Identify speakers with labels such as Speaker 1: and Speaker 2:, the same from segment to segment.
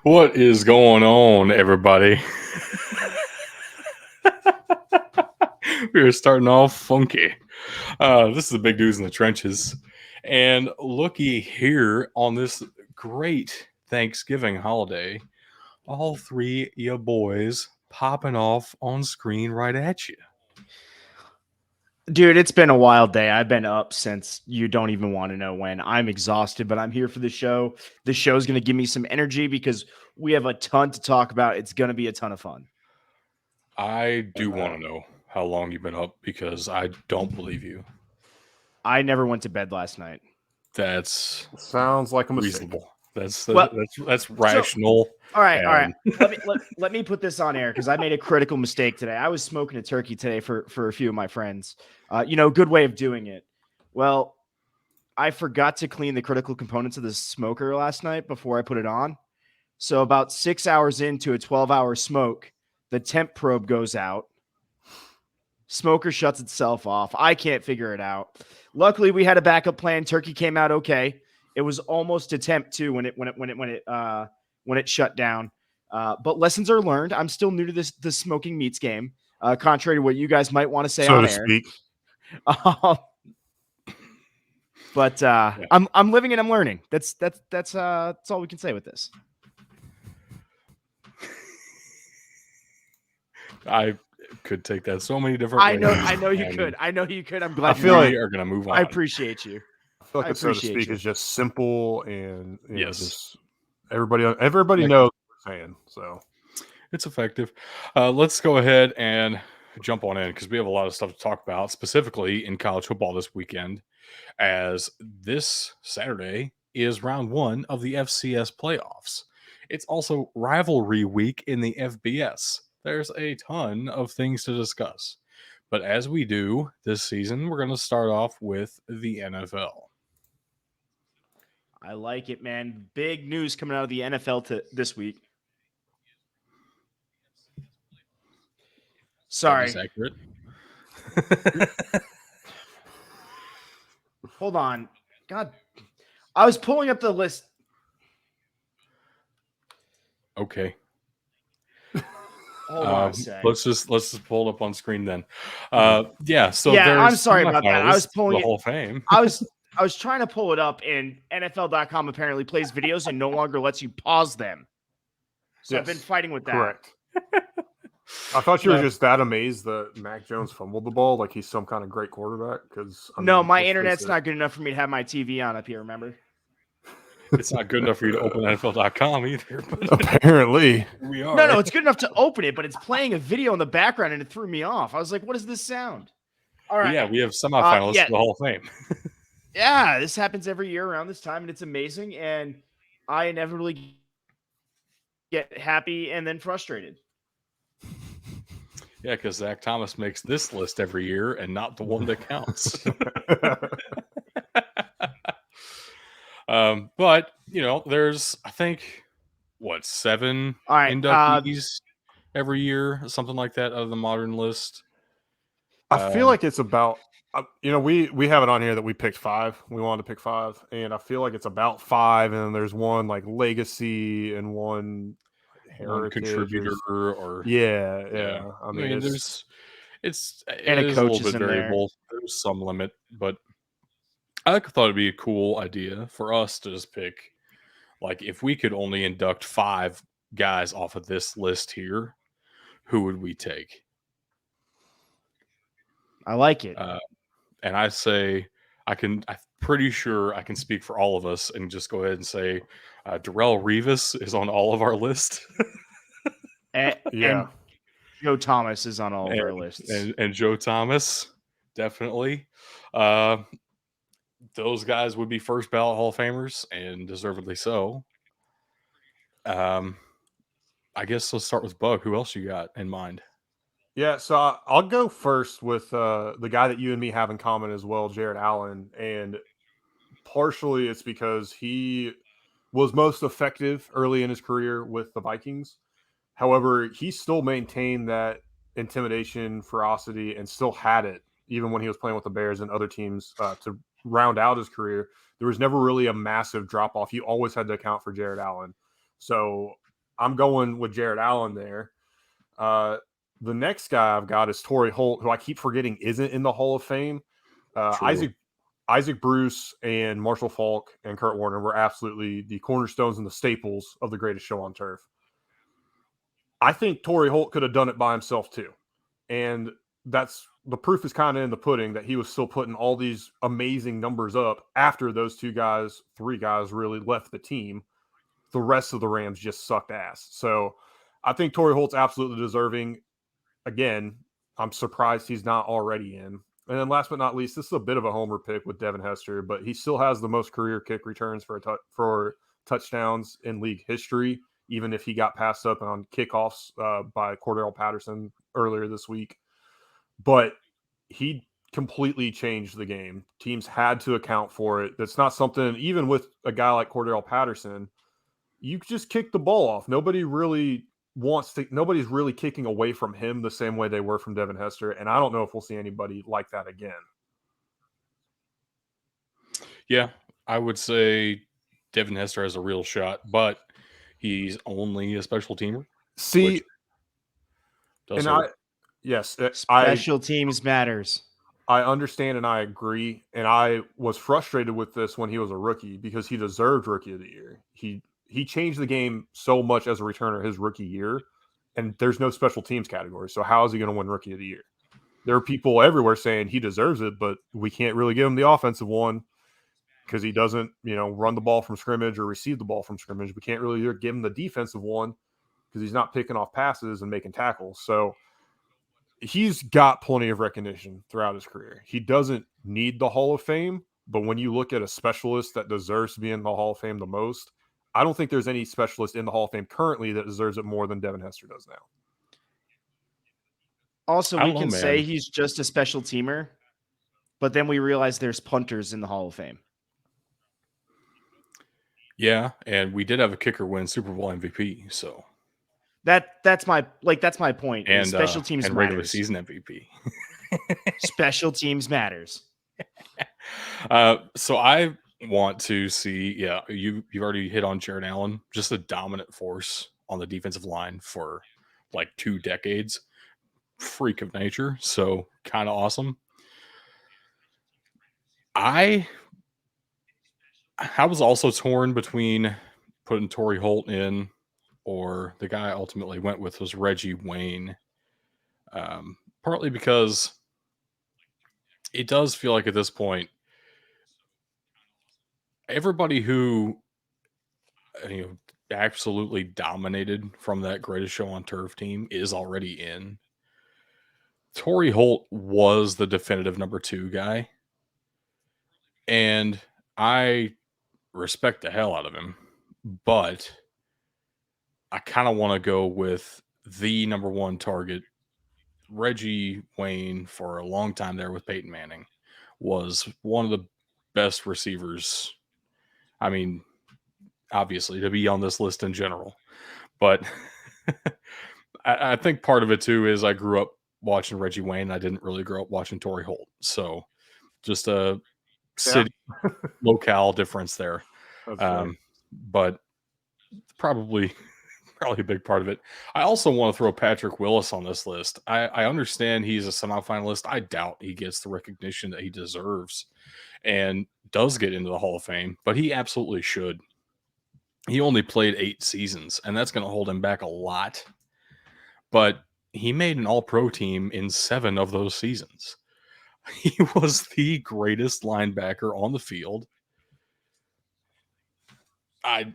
Speaker 1: What is going on, everybody? We are starting off funky. This is the big dudes in the trenches. And looky here on this great Thanksgiving holiday, all three of you boys popping off on screen right at you.
Speaker 2: Dude, it's been a wild day. I've been up since you don't even want to know when. I'm exhausted, but I'm here for the show. The show's going to give me some energy because we have a ton to talk about. It's going to be a ton of fun.
Speaker 1: I do want to know how long you've been up because I don't believe you.
Speaker 2: I never went to bed last night.
Speaker 1: That's
Speaker 3: Sounds like a mistake.
Speaker 1: reasonable. That's
Speaker 2: Well,
Speaker 1: rational.
Speaker 2: All right. Let me put this on air because I made a critical mistake today. I was smoking a turkey today for a few of my friends. Good way of doing it. Well, I forgot to clean the critical components of the smoker last night before I put it on. So about 6 hours into a 12-hour smoke, the temp probe goes out. Smoker shuts itself off. I can't figure it out. Luckily, we had a backup plan. Turkey came out okay. It was almost a temp too when it shut down. But lessons are learned. I'm still new to the smoking meats game, contrary to what you guys might want to say on air.
Speaker 3: Speak.
Speaker 2: But I'm living and I'm learning. That's all we can say with this.
Speaker 1: I could take that so many different ways.
Speaker 2: I know you could. I'm glad
Speaker 1: we are going to move on.
Speaker 2: I appreciate you.
Speaker 3: I feel like so to speak is just simple and
Speaker 1: yes,
Speaker 3: just everybody knows what we're saying. So
Speaker 1: it's effective. Let's go ahead and jump on in because we have a lot of stuff to talk about, specifically in college football this weekend, as this Saturday is round 1 of the FCS Playoffs. It's also rivalry week in the FBS. There's a ton of things to discuss. But as we do this season, we're going to start off with the NFL.
Speaker 2: I like it, man. Big news coming out of the NFL this week. Sorry.
Speaker 1: That is accurate.
Speaker 2: Hold on. God, I was pulling up the list.
Speaker 1: Okay.
Speaker 2: Hold on a sec.
Speaker 1: Let's just pull it up on screen then. So
Speaker 2: I'm sorry about that. I was pulling
Speaker 1: the Hall of Fame.
Speaker 2: I was trying to pull it up, and NFL.com apparently plays videos and no longer lets you pause them. So yes, I've been fighting with that.
Speaker 3: Correct. I thought you were just that amazed that Mac Jones fumbled the ball like he's some kind of great quarterback. Because
Speaker 2: my internet's not good enough for me to have my TV on up here. Remember?
Speaker 1: It's not good enough for you to open NFL.com either. But
Speaker 3: apparently,
Speaker 1: we are.
Speaker 2: No, it's good enough to open it, but it's playing a video in the background and it threw me off. I was like, "What is this sound?"
Speaker 1: All right, yeah, we have semifinalists for the Hall of Fame.
Speaker 2: Yeah, this happens every year around this time, and it's amazing. And I inevitably get happy and then frustrated.
Speaker 1: Yeah, because Zach Thomas makes this list every year and not the one that counts. But there's I think 7 inductees every year, something like that, out of the modern list.
Speaker 3: I feel like it's about we have it on here that we picked 5. We wanted to pick 5, and I feel like it's about 5, and then there's one like legacy and one
Speaker 1: contributor or
Speaker 3: yeah.
Speaker 1: I mean, it's
Speaker 2: and a coach
Speaker 1: little bit variable. There's some limit, but I thought it'd be a cool idea for us to just pick, like, if we could only induct 5 guys off of this list here, who would we take?
Speaker 2: I like it.
Speaker 1: And I say I'm pretty sure I can speak for all of us and just go ahead and say Darrelle Revis is on all of our list.
Speaker 2: And Joe Thomas is on all of our lists.
Speaker 1: And Joe Thomas, definitely. Those guys would be first ballot Hall of Famers, and deservedly so. I guess let's start with Bug. Who else you got in mind?
Speaker 3: Yeah, so I'll go first with the guy that you and me have in common as well, Jared Allen. And partially it's because he was most effective early in his career with the Vikings. However, he still maintained that intimidation, ferocity, and still had it even when he was playing with the Bears and other teams to round out his career. There was never really a massive drop-off. You always had to account for Jared Allen. So I'm going with Jared Allen there. The next guy I've got is Torrey Holt, who I keep forgetting isn't in the Hall of Fame. Isaac Bruce and Marshall Faulk and Kurt Warner were absolutely the cornerstones and the staples of the greatest show on turf. I think Torrey Holt could have done it by himself too. And that's the proof is kind of in the pudding that he was still putting all these amazing numbers up after those three guys really left the team. The rest of the Rams just sucked ass. So I think Torrey Holt's absolutely deserving. Again, I'm surprised he's not already in. And then last but not least, this is a bit of a homer pick with Devin Hester, but he still has the most career kick returns for touchdowns in league history, even if he got passed up on kickoffs by Cordell Patterson earlier this week. But he completely changed the game. Teams had to account for it. That's not something, even with a guy like Cordell Patterson, you just kick the ball off. Nobody's really kicking away from him the same way they were from Devin Hester. And I don't know if we'll see anybody like that again.
Speaker 1: Yeah, I would say Devin Hester has a real shot, but he's only a special teamer.
Speaker 3: See,
Speaker 2: special teams matters.
Speaker 3: I understand and I agree. And I was frustrated with this when he was a rookie because he deserved Rookie of the Year. He changed the game so much as a returner his rookie year, and there's no special teams category. So how is he going to win Rookie of the Year? There are people everywhere saying he deserves it, but we can't really give him the offensive one because he doesn't, run the ball from scrimmage or receive the ball from scrimmage. We can't really give him the defensive one because he's not picking off passes and making tackles. So he's got plenty of recognition throughout his career. He doesn't need the Hall of Fame, but when you look at a specialist that deserves to be in the Hall of Fame the most, I don't think there's any specialist in the Hall of Fame currently that deserves it more than Devin Hester does now.
Speaker 2: Also, we can say he's just a special teamer, but then we realize there's punters in the Hall of Fame.
Speaker 1: Yeah, and we did have a kicker win Super Bowl MVP, so
Speaker 2: that's my point.
Speaker 1: And
Speaker 2: special teams
Speaker 1: and regular season MVP.
Speaker 2: Special teams matters.
Speaker 1: So I want to see, you've already hit on Jared Allen, just a dominant force on the defensive line for like 2 decades. Freak of nature, so kind of awesome. I was also torn between putting Torrey Holt in, or the guy I ultimately went with was Reggie Wayne. Partly because it does feel like at this point, everybody who absolutely dominated from that greatest show on turf team is already in. Torrey Holt was the definitive number 2 guy, and I respect the hell out of him, but I kind of want to go with the number 1 target. Reggie Wayne, for a long time there with Peyton Manning, was one of the best receivers. I mean, obviously, to be on this list in general. But I think part of it, too, is I grew up watching Reggie Wayne. I didn't really grow up watching Torrey Holt. So just a city locale difference there. But probably a big part of it. I also want to throw Patrick Willis on this list. I understand he's a semifinalist. I doubt he gets the recognition that he deserves and does get into the Hall of Fame, but he absolutely should. He only played 8 seasons, and that's going to hold him back a lot. But he made an all-pro team in 7 of those seasons. He was the greatest linebacker on the field. I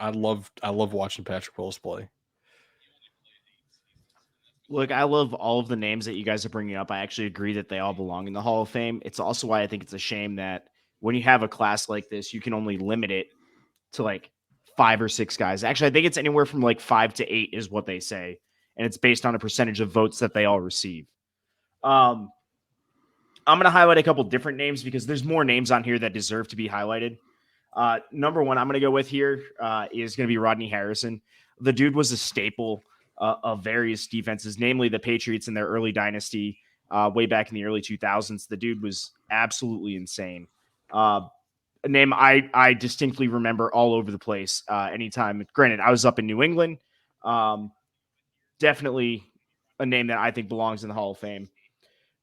Speaker 1: love watching Patrick Willis play.
Speaker 2: Look, I love all of the names that you guys are bringing up. I actually agree that they all belong in the Hall of Fame. It's also why I think it's a shame that when you have a class like this, you can only limit it to like 5 or 6 guys. Actually, I think it's anywhere from like 5 to 8 is what they say. And it's based on a percentage of votes that they all receive. I'm going to highlight a couple different names because there's more names on here that deserve to be highlighted. Number 1 I'm going to go with here is going to be Rodney Harrison. The dude was a staple of various defenses, namely the Patriots in their early dynasty way back in the early 2000s. The dude was absolutely insane. a name I distinctly remember all over the place. Anytime, granted, I was up in New England. Definitely a name that I think belongs in the Hall of Fame.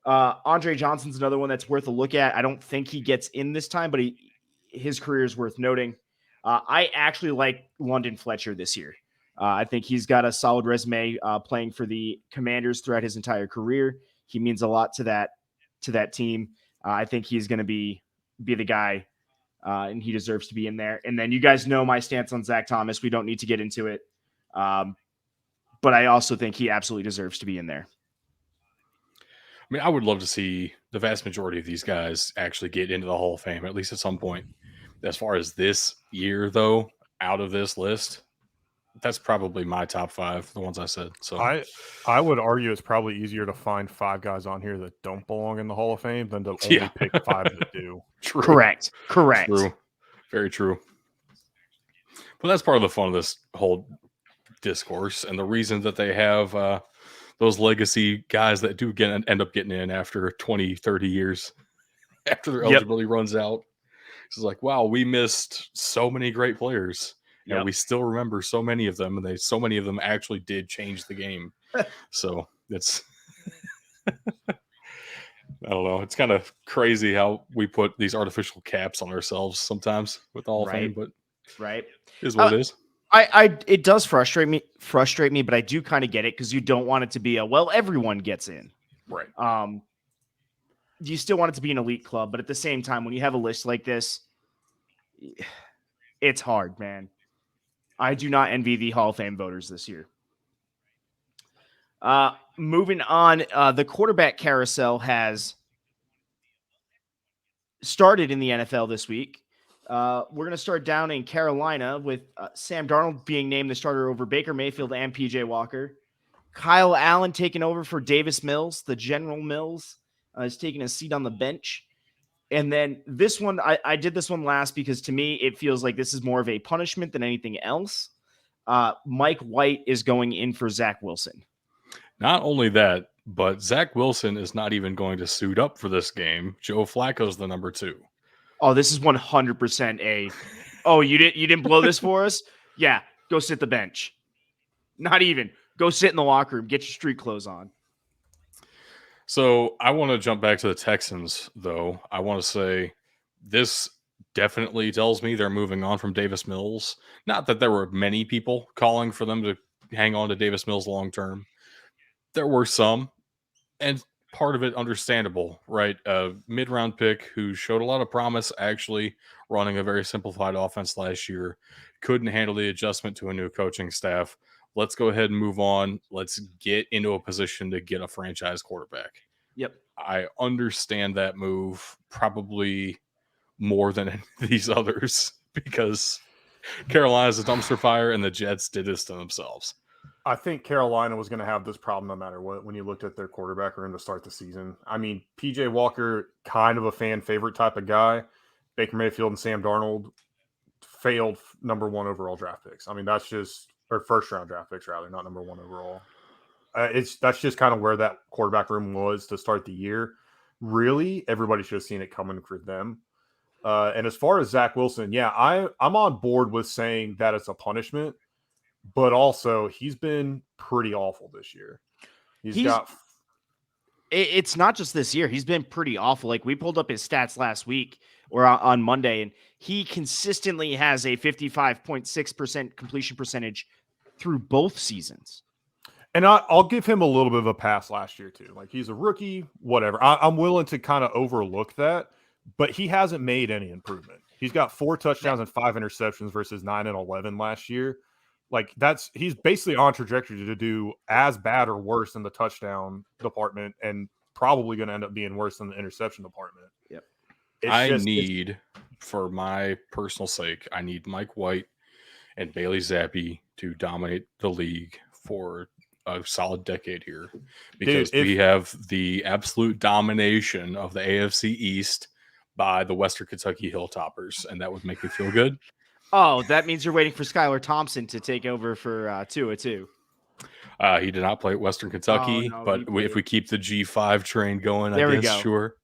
Speaker 2: Andre Johnson's another one that's worth a look at. I don't think he gets in this time, but his career is worth noting. I actually like London Fletcher this year. I think he's got a solid resume playing for the Commanders throughout his entire career. He means a lot to that team. I think he's going to be the guy, and he deserves to be in there. And then you guys know my stance on Zach Thomas. We don't need to get into it, but I also think he absolutely deserves to be in there.
Speaker 1: I mean, I would love to see the vast majority of these guys actually get into the Hall of Fame, at least at some point. As far as this year, though, out of this list, that's probably my top 5, the ones I said. So
Speaker 3: I would argue it's probably easier to find 5 guys on here that don't belong in the Hall of Fame than to only pick 5 that do.
Speaker 1: True.
Speaker 2: Correct.
Speaker 1: True. Very true. But that's part of the fun of this whole discourse, and the reason that they have those legacy guys that do end up getting in after 20, 30 years after their eligibility runs out. It's like, wow, we missed so many great players. And we still remember so many of them, and so many of them actually did change the game. So it's I don't know. It's kind of crazy how we put these artificial caps on ourselves sometimes with the Hall of Fame, but
Speaker 2: it
Speaker 1: is what it is.
Speaker 2: It does frustrate me, but I do kind of get it because you don't want it to be everyone gets in.
Speaker 1: Right.
Speaker 2: You still want it to be an elite club, but at the same time, when you have a list like this, it's hard, man. I do not envy the Hall of Fame voters this year. Moving on, the quarterback carousel has started in the NFL this week. We're going to start down in Carolina with Sam Darnold being named the starter over Baker Mayfield and PJ Walker. Kyle Allen taking over for Davis Mills. The General Mills is taking a seat on the bench. And then this one, I did this one last because to me, it feels like this is more of a punishment than anything else. Mike White is going in for Zach Wilson. Not
Speaker 1: only that, but Zach Wilson is not even going to suit up for this game. Joe Flacco's the number 2.
Speaker 2: Oh, this is 100% you didn't blow this for us? Yeah, go sit the bench. Not even. Go sit in the locker room. Get your street clothes on.
Speaker 1: So I want to jump back to the Texans, though. I want to say this definitely tells me they're moving on from Davis Mills. Not that there were many people calling for them to hang on to Davis Mills long term. There were some, and part of it understandable, right? A mid-round pick who showed a lot of promise actually running a very simplified offense last year, couldn't handle the adjustment to a new coaching staff. Let's go ahead and move on. Let's get into a position to get a franchise quarterback.
Speaker 2: Yep.
Speaker 1: I understand that move probably more than these others because Carolina's a dumpster fire and the Jets did this to themselves.
Speaker 3: I think Carolina was going to have this problem no matter what when you looked at their quarterback room to start the season. I mean, PJ Walker, kind of a fan favorite type of guy. Baker Mayfield and Sam Darnold failed number 1 overall draft picks. I mean, that's just – or first-round draft picks, rather, not number 1 overall. That's just kind of where that quarterback room was to start the year. Really, everybody should have seen it coming for them. And as far as Zach Wilson, yeah, I'm on board with saying that it's a punishment, but also he's been pretty awful this year.
Speaker 2: It's not just this year. He's been pretty awful. Like, we pulled up his stats last week or on Monday, and he consistently has a 55.6% completion percentage through both seasons.
Speaker 3: And I'll give him a little bit of a pass last year too. Like, he's a rookie, whatever. I'm willing to kind of overlook that, but he hasn't made any improvement. He's got 4 touchdowns and 5 interceptions versus 9 and 11 last year. Like, he's basically on trajectory to do as bad or worse in the touchdown department, and probably going to end up being worse than the interception department.
Speaker 2: Yep.
Speaker 1: For my personal sake, I need Mike White and Bailey Zappi to dominate the league for a solid decade here, because we have the absolute domination of the AFC East by the Western Kentucky Hilltoppers, and that would make me feel good.
Speaker 2: Oh, that means you're waiting for Skylar Thompson to take over for Tua too.
Speaker 1: He did not play at Western Kentucky, but if we keep the G5 train going, I guess, sure.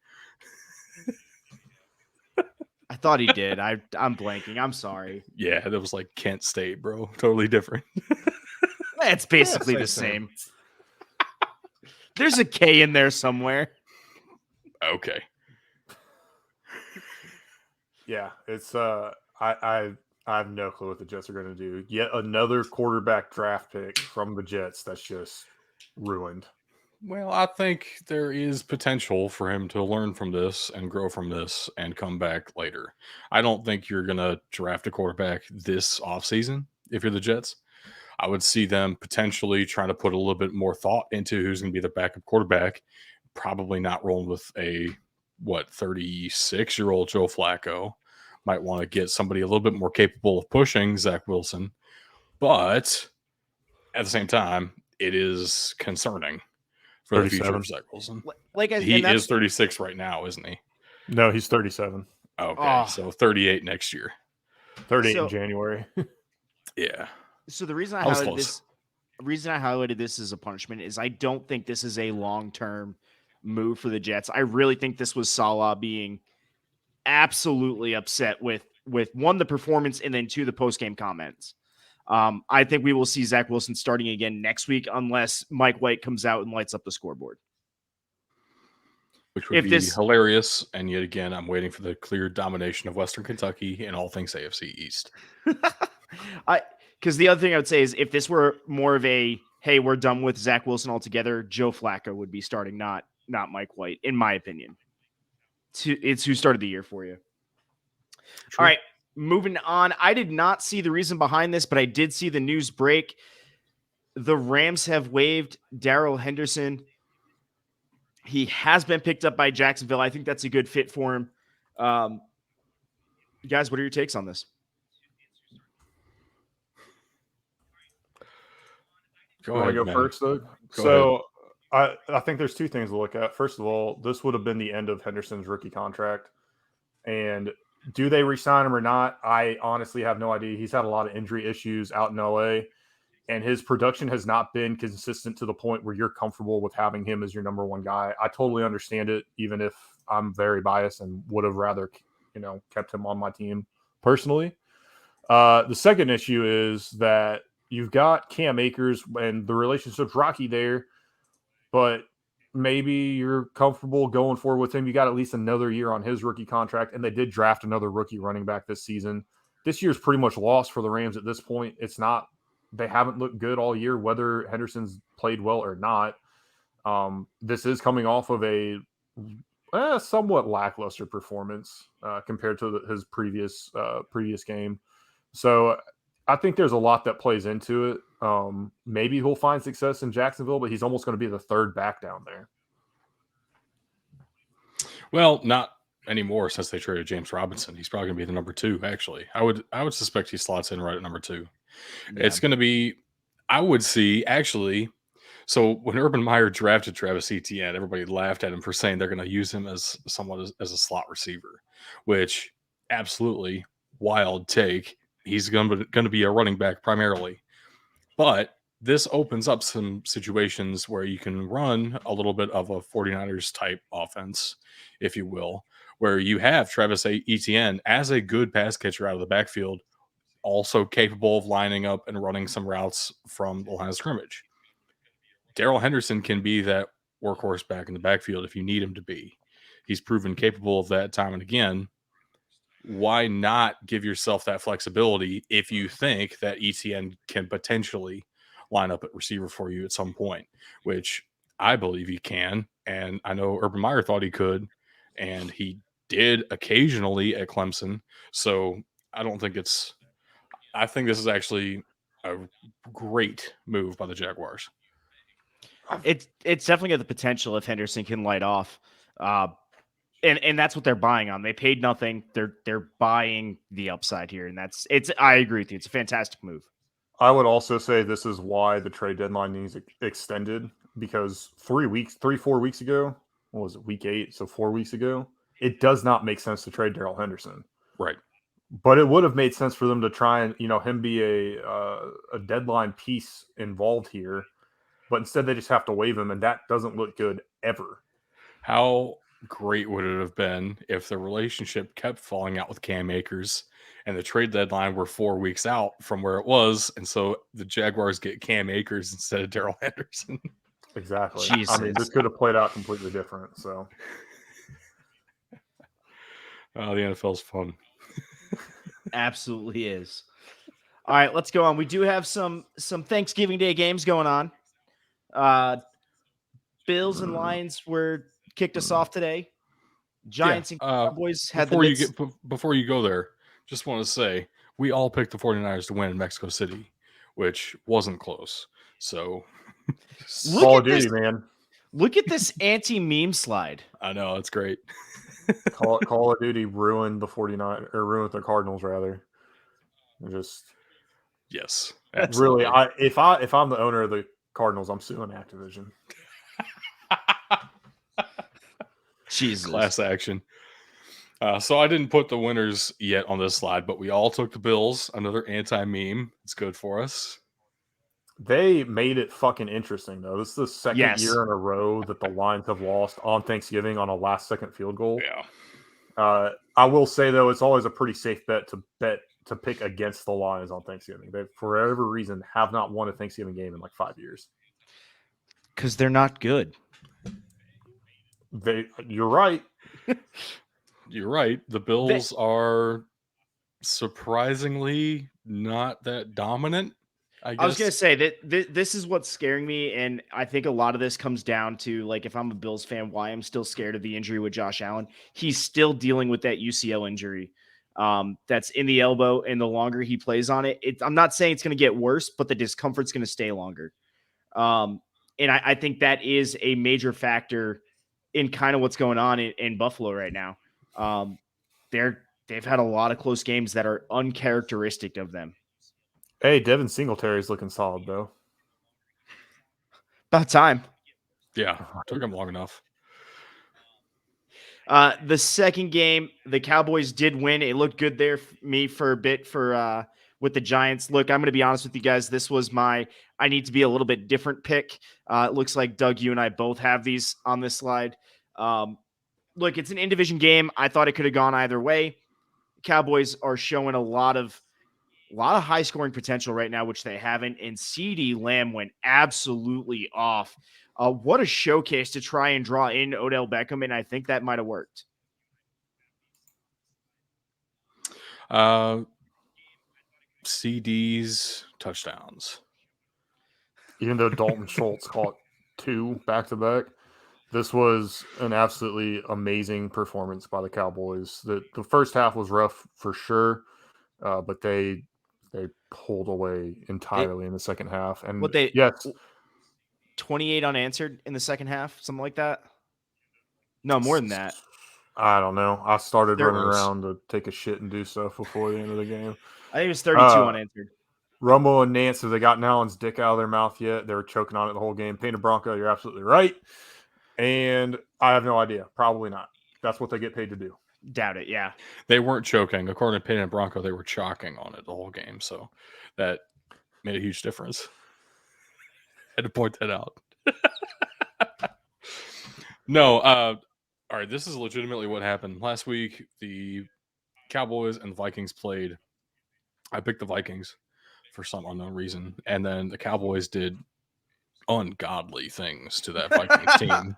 Speaker 2: thought he did. I'm blanking. I'm sorry.
Speaker 1: Yeah, that was like Kent State, bro. Totally different.
Speaker 2: It's basically the same. There's a K in there somewhere.
Speaker 1: Okay.
Speaker 3: Yeah, it's I have no clue what the Jets are going to do. Yet another quarterback draft pick from the Jets that's just ruined.
Speaker 1: Well, I think there is potential for him to learn from this and grow from this and come back later. I don't think you're going to draft a quarterback this offseason if you're the Jets. I would see them potentially trying to put a little bit more thought into who's going to be the backup quarterback. Probably not rolling with a 36-year-old Joe Flacco. Might want to get somebody a little bit more capable of pushing Zach Wilson, but at the same time, it is concerning for the future of Zach Wilson. He is 36 right now, isn't he?
Speaker 3: No, he's 37.
Speaker 1: Okay, so 38 next year.
Speaker 3: 38 in January.
Speaker 1: Yeah.
Speaker 2: So the reason I highlighted this as a punishment is I don't think this is a long-term move for the Jets. I really think this was Saleh being absolutely upset with one, the performance, and then two, the post-game comments. I think we will see Zach Wilson starting again next week unless Mike White comes out and lights up the scoreboard.
Speaker 1: Which would be hilarious. And yet again, I'm waiting for the clear domination of Western Kentucky in all things AFC East.
Speaker 2: Because the other thing I would say is if this were more of a, hey, we're done with Zach Wilson altogether, Joe Flacco would be starting, not Mike White, in my opinion. It's who started the year for you. True. All right, moving on. I did not see the reason behind this, but I did see the news break. The Rams have waived Darrell Henderson. He has been picked up by Jacksonville. I think that's a good fit for him. Guys, what are your takes on this?
Speaker 3: Go ahead, go first, Doug? So I think there's two things to look at. First of all, this would have been the end of Henderson's rookie contract. And do they re-sign him or not? I honestly have no idea. He's had a lot of injury issues out in LA, and his production has not been consistent to the point where you're comfortable with having him as your number one guy. I totally understand it, even if I'm very biased and would have rather, kept him on my team personally. The second issue is that you've got Cam Akers and the relationship's rocky there, but maybe you're comfortable going forward with him. You got at least another year on his rookie contract, and they did draft another rookie running back this season. This year's pretty much lost for the Rams at this point. They haven't looked good all year, whether Henderson's played well or not. This is coming off of a somewhat lackluster performance compared to his previous game. So I think there's a lot that plays into it. Maybe he'll find success in Jacksonville, but he's almost going to be the third back down there.
Speaker 1: Well, not anymore since they traded James Robinson. He's probably going to be the number 2, actually. I would suspect he slots in right at number 2. Yeah. It's going to be, I would see, actually, so when Urban Meyer drafted Travis Etienne, everybody laughed at him for saying they're going to use him as somewhat as a slot receiver, which absolutely wild take. He's going to be a running back primarily. But this opens up some situations where you can run a little bit of a 49ers type offense, if you will, where you have Travis Etienne as a good pass catcher out of the backfield, also capable of lining up and running some routes from the line of scrimmage. Darrell Henderson can be that workhorse back in the backfield if you need him to be. He's proven capable of that time and again. Why not give yourself that flexibility if you think that ETN can potentially line up at receiver for you at some point, which I believe he can. And I know Urban Meyer thought he could, and he did occasionally at Clemson. So I think this is actually a great move by the Jaguars.
Speaker 2: It's definitely got the potential if Henderson can light off. And that's what they're buying on. They paid nothing. They're buying the upside here. And I agree with you. It's a fantastic move.
Speaker 3: I would also say this is why the trade deadline needs extended, because 4 weeks ago, what was it, week 8? So 4 weeks ago, it does not make sense to trade Darrell Henderson.
Speaker 1: Right.
Speaker 3: But it would have made sense for them to try and, him be a deadline piece involved here. But instead they just have to waive him, and that doesn't look good ever.
Speaker 1: How great would it have been if the relationship kept falling out with Cam Akers and the trade deadline were 4 weeks out from where it was, and so the Jaguars get Cam Akers instead of Darrell Henderson.
Speaker 3: Exactly.
Speaker 2: Jesus.
Speaker 3: I mean, this could have played out completely different. So
Speaker 1: The NFL's fun.
Speaker 2: Absolutely is. All right, let's go on. We do have some Thanksgiving Day games going on. Bills and Lions were kicked us off today. Giants and Cowboys had
Speaker 1: before you go there, just want to say we all picked the 49ers to win in Mexico City, which wasn't close. So
Speaker 3: Call of Duty, man.
Speaker 2: Look at this anti-meme slide.
Speaker 1: I know, it's great.
Speaker 3: Call of Duty ruined the 49 or ruined the Cardinals rather. Just
Speaker 1: yes.
Speaker 3: Absolutely. Really, if I'm the owner of the Cardinals, I'm suing Activision.
Speaker 2: Jesus.
Speaker 1: Class action. So I didn't put the winners yet on this slide, but we all took the Bills. Another anti-meme. It's good for us.
Speaker 3: They made it fucking interesting, though. This is the second year in a row that the Lions have lost on Thanksgiving on a last-second field goal.
Speaker 1: Yeah.
Speaker 3: I will say, though, it's always a pretty safe bet to pick against the Lions on Thanksgiving. They, for whatever reason, have not won a Thanksgiving game in like 5 years.
Speaker 2: Because they're not good.
Speaker 3: You're right.
Speaker 1: You're right. The Bills are surprisingly not that dominant. I
Speaker 2: was going to say that this is what's scaring me, and I think a lot of this comes down to, like, if I'm a Bills fan, why I'm still scared of the injury with Josh Allen. He's still dealing with that UCL injury that's in the elbow, and the longer he plays on it, I'm not saying it's going to get worse, but the discomfort's going to stay longer. And I think that is a major factor in kind of what's going on in Buffalo right now. They've had a lot of close games that are uncharacteristic of them.
Speaker 3: Hey, Devin Singletary's looking solid, though.
Speaker 2: About time.
Speaker 1: Yeah, took him long enough.
Speaker 2: The second game, the Cowboys did win. It looked good there for me for a bit with the Giants. Look, I'm going to be honest with you guys. This was I need to be a little bit different pick. It looks like, Doug, you and I both have these on this slide. Look, it's an in-division game. I thought it could have gone either way. Cowboys are showing a lot of high scoring potential right now, which they haven't. And CeeDee Lamb went absolutely off. What a showcase to try and draw in Odell Beckham, and I think that might have worked.
Speaker 1: CD's touchdowns.
Speaker 3: Even though Dalton Schultz caught 2 back-to-back, this was an absolutely amazing performance by the Cowboys. The first half was rough for sure, but they pulled away entirely in the second half. And
Speaker 2: 28 unanswered in the second half, something like that. No, more than that.
Speaker 3: I don't know. I started running around to take a shit and do stuff before the end of the game.
Speaker 2: I think it was 32 unanswered.
Speaker 3: Rumble and Nance, have they gotten Allen's dick out of their mouth yet? They were choking on it the whole game. Painted Bronco, you're absolutely right. And I have no idea. Probably not. That's what they get paid to do.
Speaker 2: Doubt it, yeah.
Speaker 1: They weren't choking. According to Painted Bronco, they were chalking on it the whole game. So that made a huge difference. Had to point that out. No, all right, this is legitimately what happened. Last week, the Cowboys and the Vikings played. I picked the Vikings for some unknown reason, and then the Cowboys did ungodly things to that Vikings team.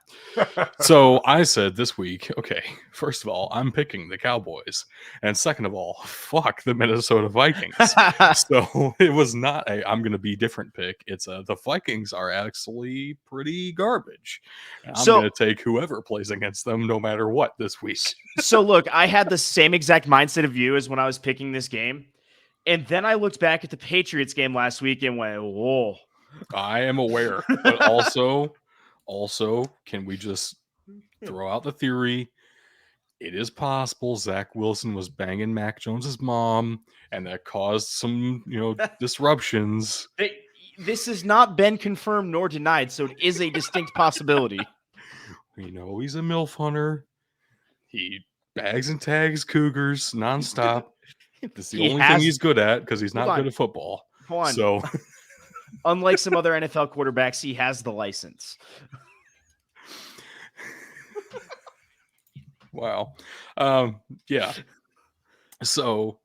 Speaker 1: So I said this week, okay, first of all, I'm picking the Cowboys, and second of all, fuck the Minnesota Vikings. So it was not I'm going to be different pick. It's the Vikings are actually pretty garbage. I'm going to take whoever plays against them no matter what this week.
Speaker 2: So look, I had the same exact mindset of you as when I was picking this game. And then I looked back at the Patriots game last week and went, whoa.
Speaker 1: I am aware, but also, can we just throw out the theory? It is possible Zach Wilson was banging Mac Jones's mom, and that caused some, disruptions.
Speaker 2: This has not been confirmed nor denied, so it is a distinct possibility.
Speaker 1: We know he's a MILF hunter. He bags and tags cougars nonstop. That's the only thing he's good at because he's not good at football.
Speaker 2: Hold on.
Speaker 1: So.
Speaker 2: Unlike some other NFL quarterbacks, he has the license.
Speaker 1: Wow. Yeah. So,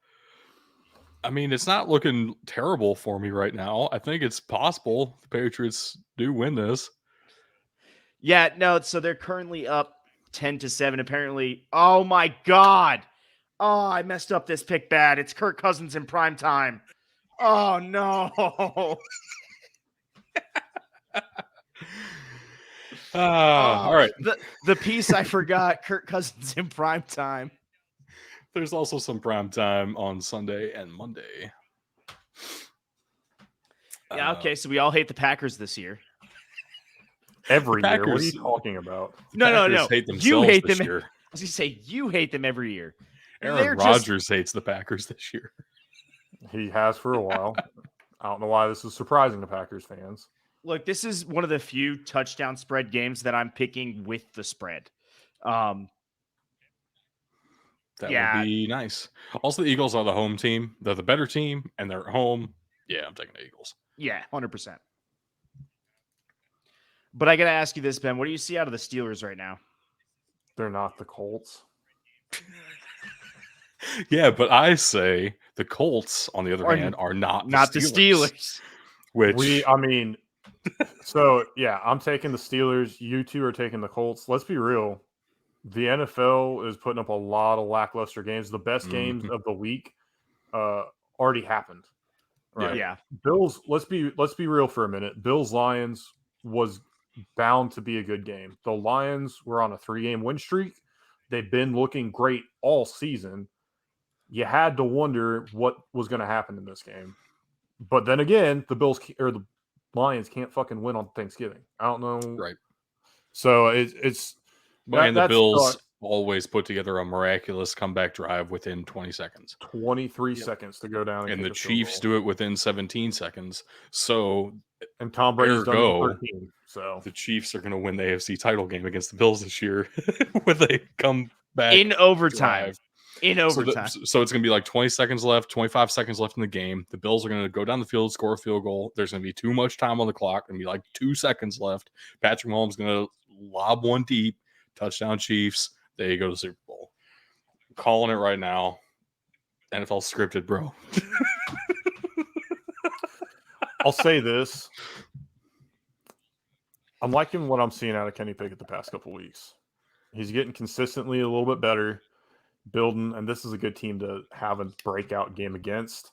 Speaker 1: I mean, it's not looking terrible for me right now. I think it's possible the Patriots do win this.
Speaker 2: Yeah, no, so they're currently up 10-7. Apparently, oh my God. Oh, I messed up this pick bad. It's Kirk Cousins in prime time. Oh no.
Speaker 1: All right.
Speaker 2: The piece I forgot, Kirk Cousins in prime time.
Speaker 1: There's also some prime time on Sunday and Monday.
Speaker 2: Yeah, okay, so we all hate the Packers this year.
Speaker 3: Every year. What are
Speaker 1: Packers-
Speaker 3: you talking about?
Speaker 1: The
Speaker 2: No.
Speaker 1: Packers hate themselves
Speaker 2: You hate
Speaker 1: this
Speaker 2: them.
Speaker 1: year.
Speaker 2: I was gonna say you hate them every year.
Speaker 1: Aaron
Speaker 2: They're just
Speaker 1: Rodgers hates the Packers this year.
Speaker 3: He has for a while. I don't know why this is surprising to Packers fans.
Speaker 2: look. This is one of the few touchdown spread games that I'm picking with the spread.
Speaker 1: That
Speaker 2: Yeah.
Speaker 1: would be nice. Also, the Eagles are the home team. They're the better team, and they're at home. Yeah, I'm taking the Eagles.
Speaker 2: Yeah, 100%. But I got to ask you this, Ben. What do you see out of the Steelers right now?
Speaker 3: They're not the Colts.
Speaker 1: Yeah, but I say the Colts, on the other hand, are not
Speaker 2: the Steelers.
Speaker 1: Which
Speaker 3: So yeah, I'm taking the Steelers. You two are taking the Colts. Let's be real. The NFL is putting up a lot of lackluster games. The best games of the week already happened. Right.
Speaker 2: Yeah.
Speaker 3: Bills, let's be real for a minute. Bills Lions was bound to be a good game. The Lions were on a 3-game win streak. They've been looking great all season. You had to wonder what was going to happen in this game. But then again, the Lions can't fucking win on Thanksgiving. I don't know.
Speaker 1: right.
Speaker 3: So it's
Speaker 1: And the Bills always put together a miraculous comeback drive within 20 seconds.
Speaker 3: 23 seconds to go down.
Speaker 1: And the Chiefs do it within 17 seconds. So,
Speaker 3: and Tom Brady's done it in 13. So
Speaker 1: the Chiefs are going to win the AFC title game against the Bills this year with a comeback
Speaker 2: in overtime.
Speaker 1: drive.
Speaker 2: In overtime.
Speaker 1: So it's going to be like 20 seconds left, 25 seconds left in the game. The Bills are going to go down the field, score a field goal. There's going to be too much time on the clock. Going to be like 2 seconds left. Patrick Mahomes is going to lob one deep, touchdown Chiefs. There you go to the Super Bowl. I'm calling it right now. NFL scripted, bro.
Speaker 3: I'll say this. I'm liking what I'm seeing out of Kenny Pickett the past couple weeks. He's getting consistently a little bit better, building, and this is a good team to have a breakout game against.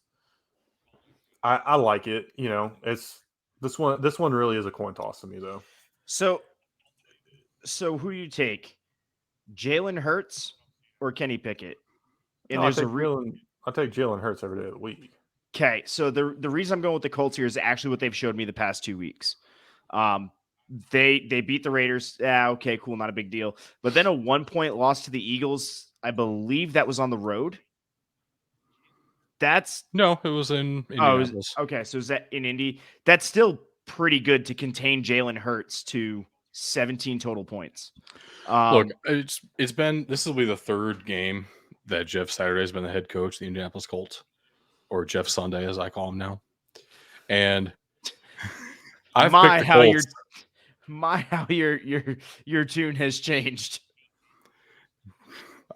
Speaker 3: I like it. You know, it's this one really is a coin toss to me though.
Speaker 2: So who do you take? Jalen Hurts or Kenny Pickett? And
Speaker 3: I'll take Jalen Hurts every day of the week.
Speaker 2: Okay, so the reason I'm going with the Colts here is actually what they've showed me the past 2 weeks. They beat the Raiders. Okay, cool, not a big deal. But then a 1-point loss to the Eagles. I believe that was on the road.
Speaker 1: No, it was in Indianapolis.
Speaker 2: Okay, so is that in Indy? That's still pretty good to contain Jalen Hurts to 17 total points.
Speaker 1: Look, this will be the third game that Jeff Saturday has been the head coach of the Indianapolis Colts, or Jeff Sunday as I call him now. And I've picked the Colts.
Speaker 2: How your tune has changed.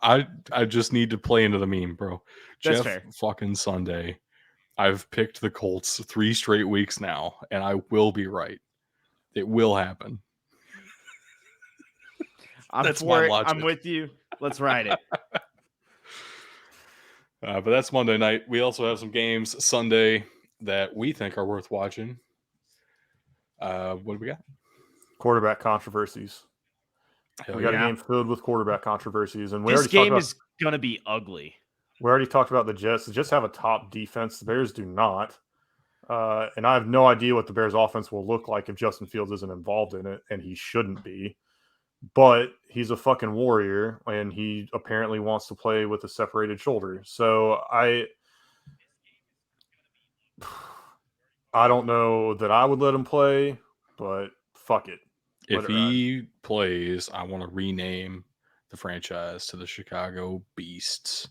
Speaker 1: I just need to play into the meme, bro.
Speaker 2: That's
Speaker 1: Jeff
Speaker 2: fair.
Speaker 1: fucking Sunday. I've picked the Colts 3 straight weeks now, and I will be right. It will happen.
Speaker 2: That's my logic. I'm with you. Let's ride it.
Speaker 1: But that's Monday night. We also have some games Sunday that we think are worth watching. What do we got?
Speaker 3: Quarterback controversies. We got a game filled with quarterback controversies, and
Speaker 2: this game is going to be ugly.
Speaker 3: We already talked about the Jets. The Jets have a top defense. The Bears do not. And I have no idea what the Bears offense will look like if Justin Fields isn't involved in it, and he shouldn't be. But he's a fucking warrior, and he apparently wants to play with a separated shoulder. So I don't know that I would let him play, but fuck it.
Speaker 1: If he plays, I want to rename the franchise to the Chicago Beasts.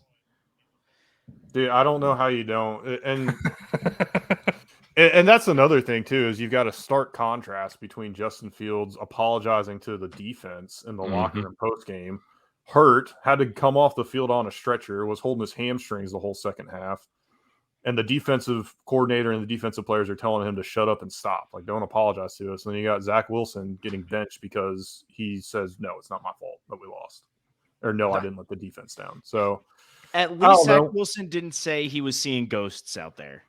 Speaker 3: Dude, I don't know how you don't. And that's another thing, too, is you've got a stark contrast between Justin Fields apologizing to the defense in the locker room post-game, hurt, had to come off the field on a stretcher, was holding his hamstrings the whole second half. And the defensive coordinator and the defensive players are telling him to shut up and stop. Like, don't apologize to us. And then you got Zach Wilson getting benched because he says, no, it's not my fault that we lost. Or no, I didn't let the defense down. So
Speaker 2: at least Zach Wilson didn't say he was seeing ghosts out there.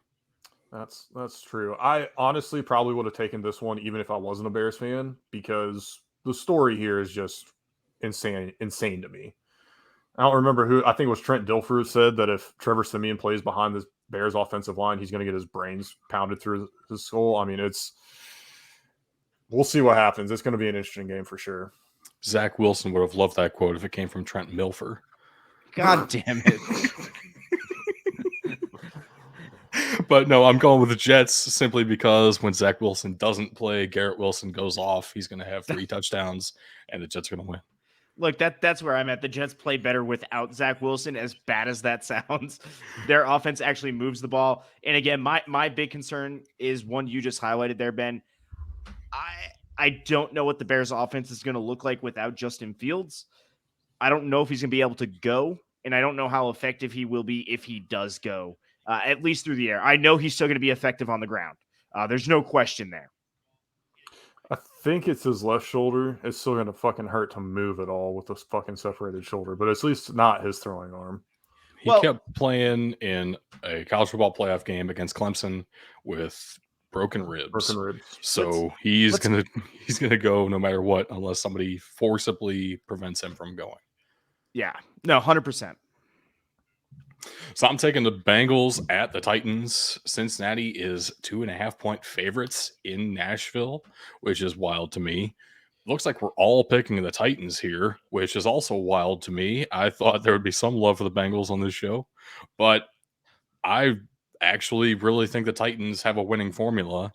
Speaker 3: That's true. I honestly probably would have taken this one even if I wasn't a Bears fan, because the story here is just insane to me. I don't remember who. I think it was Trent Dilfer who said that if Trevor Siemian plays behind the Bears offensive line, he's going to get his brains pounded through his skull. I mean, we'll see what happens. It's going to be an interesting game for sure.
Speaker 1: Zach Wilson would have loved that quote if it came from Trent Milfer.
Speaker 2: God damn it.
Speaker 1: But no, I'm going with the Jets simply because when Zach Wilson doesn't play, Garrett Wilson goes off. He's going to have 3 touchdowns, and the Jets are going to win.
Speaker 2: Look, that's where I'm at. The Jets play better without Zach Wilson, as bad as that sounds. Their offense actually moves the ball. And again, my big concern is one you just highlighted there, Ben. I don't know what the Bears offense is going to look like without Justin Fields. I don't know if he's going to be able to go, and I don't know how effective he will be if he does go, at least through the air. I know he's still going to be effective on the ground. There's no question there.
Speaker 3: I think it's his left shoulder. It's still going to fucking hurt to move at all with this fucking separated shoulder, but at least not his throwing arm.
Speaker 1: He kept playing in a college football playoff game against Clemson with broken ribs. So he's gonna go no matter what, unless somebody forcibly prevents him from going.
Speaker 2: Yeah, no, 100%.
Speaker 1: So I'm taking the Bengals at the Titans. Cincinnati is 2.5-point favorites in Nashville, which is wild to me. Looks like we're all picking the Titans here, which is also wild to me. I thought there would be some love for the Bengals on this show, but I actually really think the Titans have a winning formula,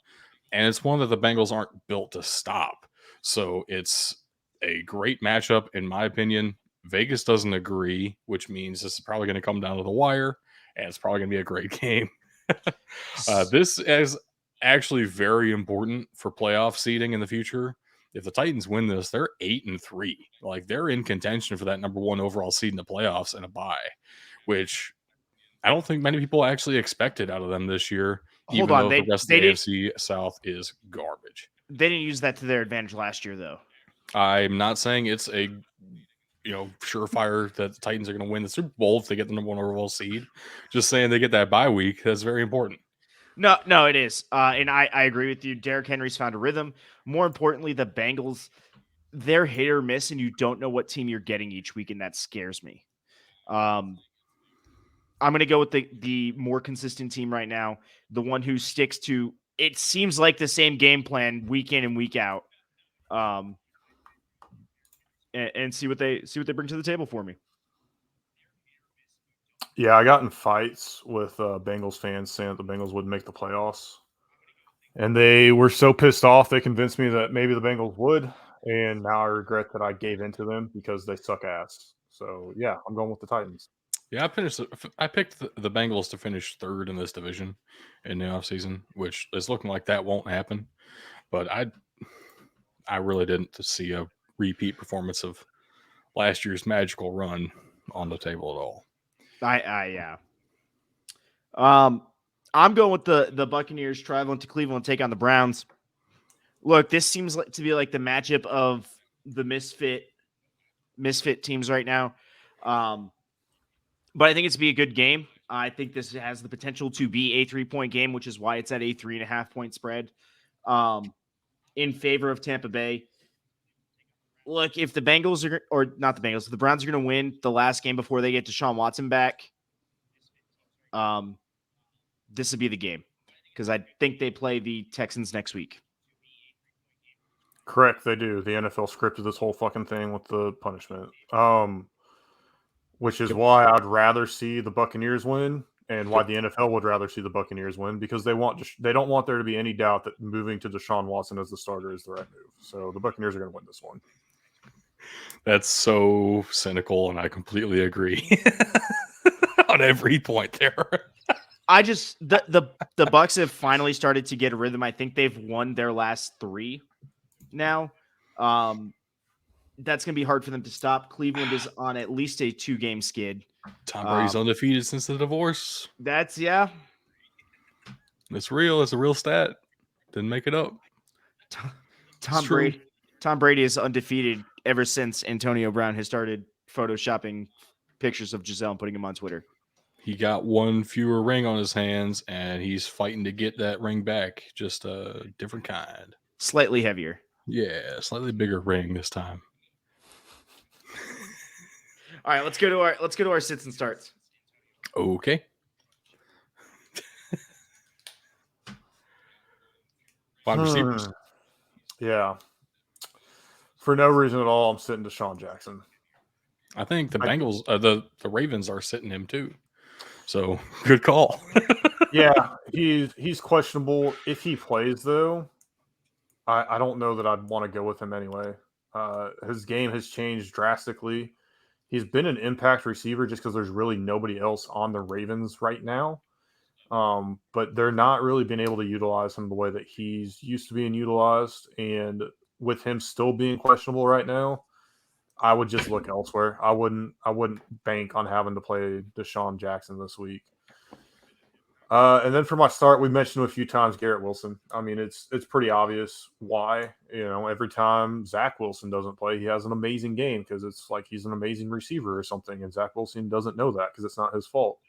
Speaker 1: and it's one that the Bengals aren't built to stop. So it's a great matchup, in my opinion. Vegas doesn't agree, which means this is probably going to come down to the wire, and it's probably going to be a great game. This is actually very important for playoff seeding in the future. If the Titans win this, they're 8-3. Like, they're in contention for that number 1 overall seed in the playoffs and a bye, which I don't think many people actually expected out of them this year. Even though the rest of the AFC South is garbage.
Speaker 2: They didn't use that to their advantage last year, though.
Speaker 1: I'm not saying it's a surefire that the Titans are going to win the Super Bowl if they get the number 1 overall seed. Just saying they get that bye week. That's very important.
Speaker 2: No, it is. And I agree with you. Derrick Henry's found a rhythm. More importantly, the Bengals, they're hit or miss, and you don't know what team you're getting each week, and that scares me. I'm going to go with the more consistent team right now, the one who sticks to, it seems like, the same game plan week in and week out, and see what they bring to the table for me.
Speaker 3: Yeah, I got in fights with Bengals fans saying that the Bengals wouldn't make the playoffs. And they were so pissed off, they convinced me that maybe the Bengals would. And now I regret that I gave in to them because they suck ass. So, yeah, I'm going with the Titans.
Speaker 1: Yeah, I picked the Bengals to finish 3rd in this division in the offseason, which is looking like that won't happen. But I really didn't see a repeat performance of last year's magical run on the table at all.
Speaker 2: Yeah. I'm going with the Buccaneers traveling to Cleveland to take on the Browns. Look, this seems to be like the matchup of the misfit teams right now. But I think it's be a good game. I think this has the potential to be a 3-point game, which is why it's at a 3.5-point spread in favor of Tampa Bay. Look, if the Bengals are, or not the Bengals, if the Browns are going to win the last game before they get Deshaun Watson back, this would be the game, because I think they play the Texans next week.
Speaker 3: Correct, they do. The NFL scripted this whole fucking thing with the punishment, which is why I'd rather see the Buccaneers win, and why the NFL would rather see the Buccaneers win, because they don't want there to be any doubt that moving to Deshaun Watson as the starter is the right move. So the Buccaneers are going to win this one.
Speaker 1: That's so cynical, and I completely agree on every point there.
Speaker 2: I just the Bucs have finally started to get a rhythm. I think they've won their last 3 now. that's going to be hard for them to stop. Cleveland is on at least a 2-game skid.
Speaker 1: Tom Brady's undefeated since the divorce.
Speaker 2: That's
Speaker 1: It's real. It's a real stat. Didn't make it up.
Speaker 2: Tom Brady is undefeated ever since Antonio Brown has started photoshopping pictures of Giselle and putting them on Twitter.
Speaker 1: He got one fewer ring on his hands, and he's fighting to get that ring back. Just a different kind.
Speaker 2: Slightly heavier.
Speaker 1: Yeah, slightly bigger ring this time.
Speaker 2: All right, let's go to our sits and starts.
Speaker 1: Okay. Wide receivers.
Speaker 3: Yeah. For no reason at all, I'm sitting Deshaun Jackson.
Speaker 1: I think the Bengals, the Ravens are sitting him too. So good call.
Speaker 3: Yeah, he's questionable. If he plays though, I don't know that I'd want to go with him anyway. His game has changed drastically. He's been an impact receiver just because there's really nobody else on the Ravens right now. But they're not really being able to utilize him the way that he's used to being utilized. And with him still being questionable right now, I would just look elsewhere. I wouldn't bank on having to play Deshaun Jackson this week. And then for my start, we mentioned a few times Garrett Wilson. I mean, it's pretty obvious why. Every time Zach Wilson doesn't play, he has an amazing game because it's like he's an amazing receiver or something, and Zach Wilson doesn't know that because it's not his fault.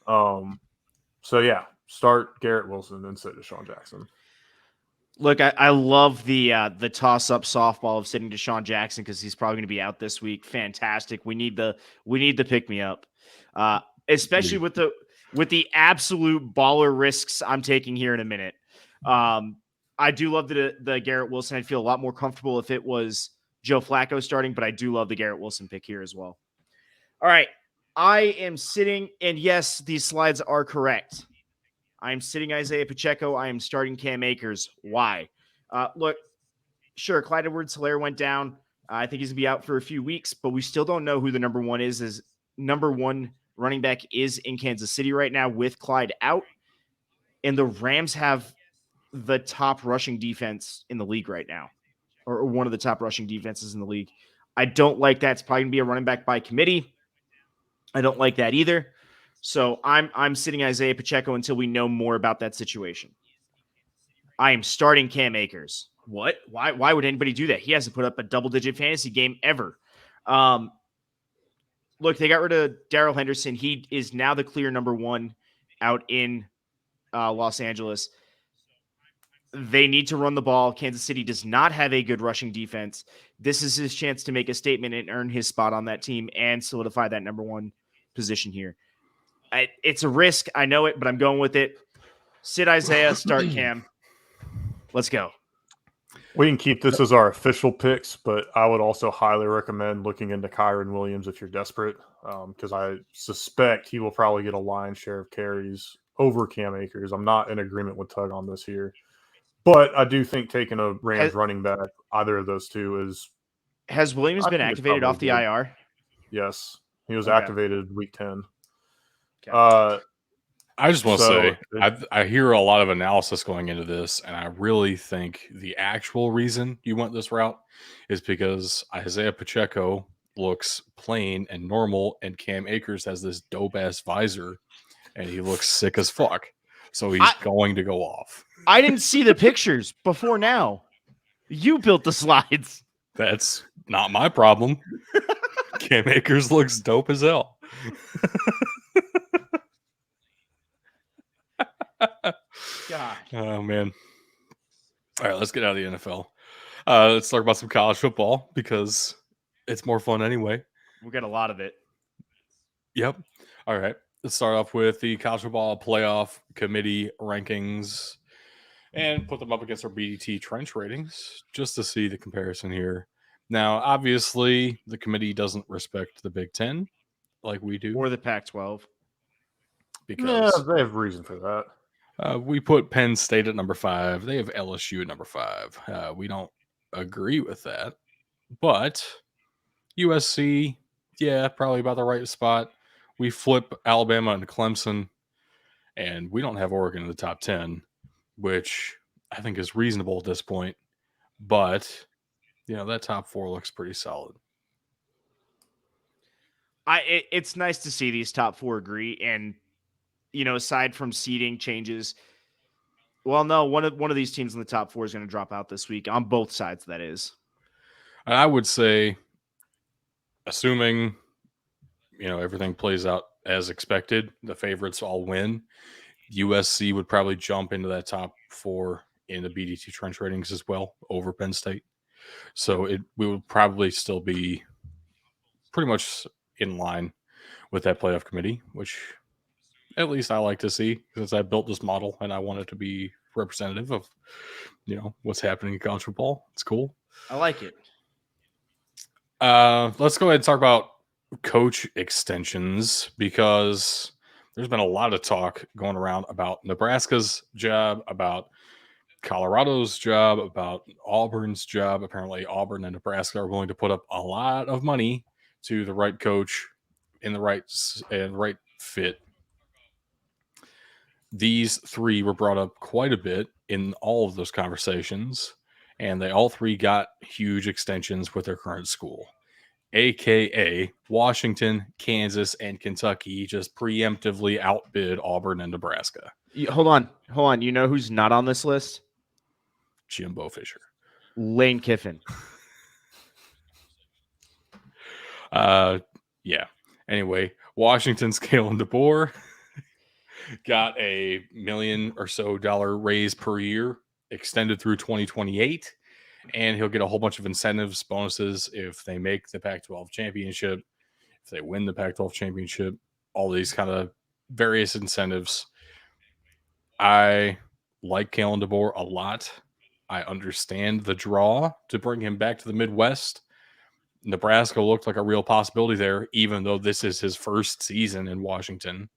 Speaker 3: So yeah, start Garrett Wilson and sit Deshaun Jackson.
Speaker 2: Look, I love the toss-up softball of sitting Deshaun Jackson because he's probably going to be out this week. Fantastic. We need the pick-me-up, especially with the absolute baller risks I'm taking here in a minute. I do love the Garrett Wilson. I'd feel a lot more comfortable if it was Joe Flacco starting, but I do love the Garrett Wilson pick here as well. All right. I am sitting, and yes, these slides are correct. I'm sitting Isaiah Pacheco. I am starting Cam Akers. Why? Look, sure, Clyde Edwards-Helaire went down. I think he's going to be out for a few weeks, but we still don't know who the number one is. As number one running back is in Kansas City right now with Clyde out. And the Rams have the top rushing defense in the league right now, or one of the top rushing defenses in the league. I don't like that. It's probably going to be a running back by committee. I don't like that either. So I'm sitting Isaiah Pacheco until we know more about that situation. I am starting Cam Akers. What? Why would anybody do that? He hasn't put up a double-digit fantasy game ever. Look, they got rid of Darrell Henderson. He is now the clear number one out in Los Angeles. They need to run the ball. Kansas City does not have a good rushing defense. This is his chance to make a statement and earn his spot on that team and solidify that number one position here. It's a risk. I know it, but I'm going with it. Sit Isaiah, start Cam. Let's go.
Speaker 3: We can keep this as our official picks, but I would also highly recommend looking into Kyron Williams if you're desperate, because I suspect he will probably get a lion's share of carries over Cam Akers. I'm not in agreement with Tug on this here, but I do think taking a Rams running back, either of those two, is.
Speaker 2: Has Williams been activated off the IR?
Speaker 3: Yes, he was activated week 10.
Speaker 2: Okay.
Speaker 1: I just want to say, I hear a lot of analysis going into this, and I really think the actual reason you went this route is because Isaiah Pacheco looks plain and normal, and Cam Akers has this dope-ass visor, and he looks sick as fuck. So he's going to go off.
Speaker 2: I didn't see the pictures before now. You built the slides.
Speaker 1: That's not my problem. Cam Akers looks dope as hell.
Speaker 2: God.
Speaker 1: Oh, man. All right, let's get out of the NFL. Let's talk about some college football because it's more fun anyway.
Speaker 2: We'll get a lot of it.
Speaker 1: Yep. All right. Let's start off with the college football playoff committee rankings and put them up against our BDT trench ratings just to see the comparison here. Now, obviously, the committee doesn't respect the Big Ten like we do.
Speaker 2: Or the Pac-12.
Speaker 1: Because
Speaker 3: they have reason for that.
Speaker 1: We put Penn State at number 5. They have LSU at number 5. We don't agree with that. But USC, yeah, probably about the right spot. We flip Alabama and Clemson, and we don't have Oregon in the top 10, which I think is reasonable at this point. But that top 4 looks pretty solid.
Speaker 2: It's nice to see these top 4 agree, and aside from seeding changes, well, no, one of these teams in the top 4 is going to drop out this week on both sides. That is,
Speaker 1: And I would say, assuming everything plays out as expected, the favorites all win. USC would probably jump into that top 4 in the BDT trench ratings as well over Penn State. So we would probably still be pretty much in line with that playoff committee, which at least I like to see, since I built this model and I want it to be representative of what's happening in college football. It's cool.
Speaker 2: I like it.
Speaker 1: Let's go ahead and talk about coach extensions, because there's been a lot of talk going around about Nebraska's job, about Colorado's job, about Auburn's job. Apparently Auburn and Nebraska are willing to put up a lot of money to the right coach in the right fit. These 3 were brought up quite a bit in all of those conversations, and they all 3 got huge extensions with their current school, aka Washington, Kansas, and Kentucky just preemptively outbid Auburn and Nebraska.
Speaker 2: Hold on. You know who's not on this list?
Speaker 1: Jimbo Fisher.
Speaker 2: Lane Kiffin.
Speaker 1: Yeah. Anyway, Washington's Kalen DeBoer got a $1 million or so raise per year, extended through 2028, and he'll get a whole bunch of incentives, bonuses if they make the Pac-12 championship, if they win the Pac-12 championship, all these kind of various incentives. I like Kalen DeBoer a lot. I understand the draw to bring him back to the Midwest. Nebraska looked like a real possibility there, even though this is his first season in Washington.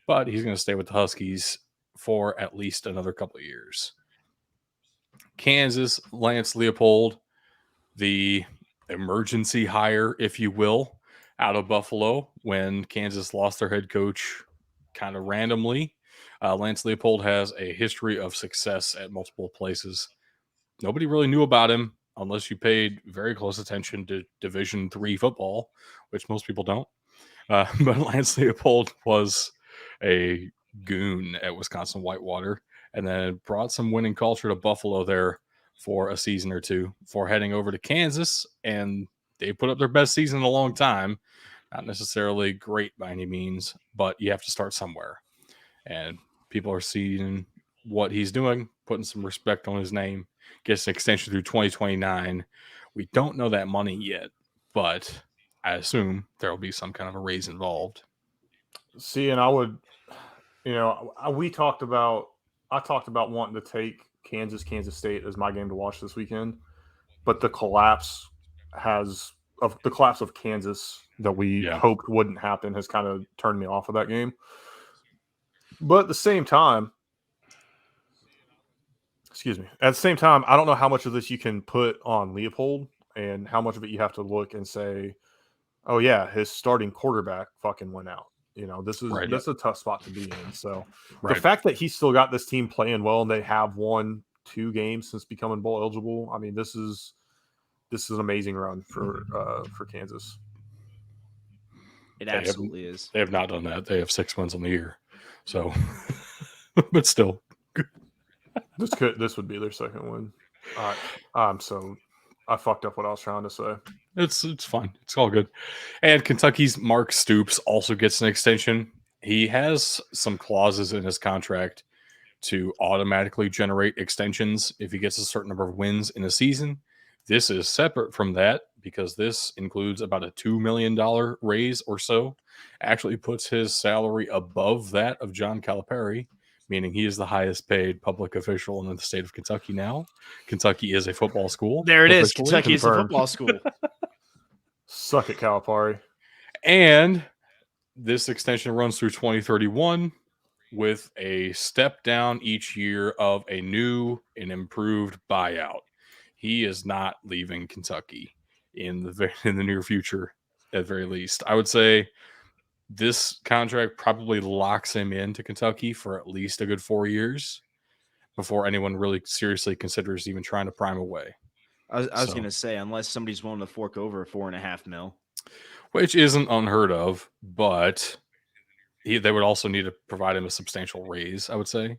Speaker 1: But he's going to stay with the Huskies for at least another couple of years. Kansas, Lance Leopold, the emergency hire, if you will, out of Buffalo when Kansas lost their head coach kind of randomly. Lance Leopold has a history of success at multiple places. Nobody really knew about him unless you paid very close attention to Division III football, which most people don't. But Lance Leopold was a goon at Wisconsin Whitewater, and then brought some winning culture to Buffalo there for a season or 2 before heading over to Kansas, and they put up their best season in a long time. Not necessarily great by any means, but you have to start somewhere. And people are seeing what he's doing, putting some respect on his name, gets an extension through 2029. We don't know that money yet, but I assume there will be some kind of a raise involved.
Speaker 3: See, and I would, I talked about wanting to take Kansas State as my game to watch this weekend, but the collapse of Kansas that we hoped wouldn't happen has kind of turned me off of that game. But at the same time, I don't know how much of this you can put on Leopold and how much of it you have to look and say, oh yeah, his starting quarterback fucking went out. This is a tough spot to be in. So the fact that he's still got this team playing well and they have won 2 games since becoming bowl eligible, I mean, this is an amazing run for Kansas.
Speaker 2: It absolutely is.
Speaker 1: They have not done that. They have 6 wins on the year. So, but still,
Speaker 3: this would be their second win. I fucked up what I was trying to say.
Speaker 1: It's fine. It's all good. And Kentucky's Mark Stoops also gets an extension. He has some clauses in his contract to automatically generate extensions if he gets a certain number of wins in a season. This is separate from that because this includes about a $2 million raise or so. Actually puts his salary above that of John Calipari, meaning he is the highest paid public official in the state of Kentucky now. Kentucky is a football school.
Speaker 2: There it is. Kentucky is a football school.
Speaker 3: Suck it, Calipari.
Speaker 1: And this extension runs through 2031 with a step down each year of a new and improved buyout. He is not leaving Kentucky in the near future, at very least. I would say this contract probably locks him into Kentucky for at least a good 4 years before anyone really seriously considers even trying to prime away.
Speaker 2: I was going to say, unless somebody's willing to fork over $4.5 million.
Speaker 1: Which isn't unheard of, but they would also need to provide him a substantial raise, I would say.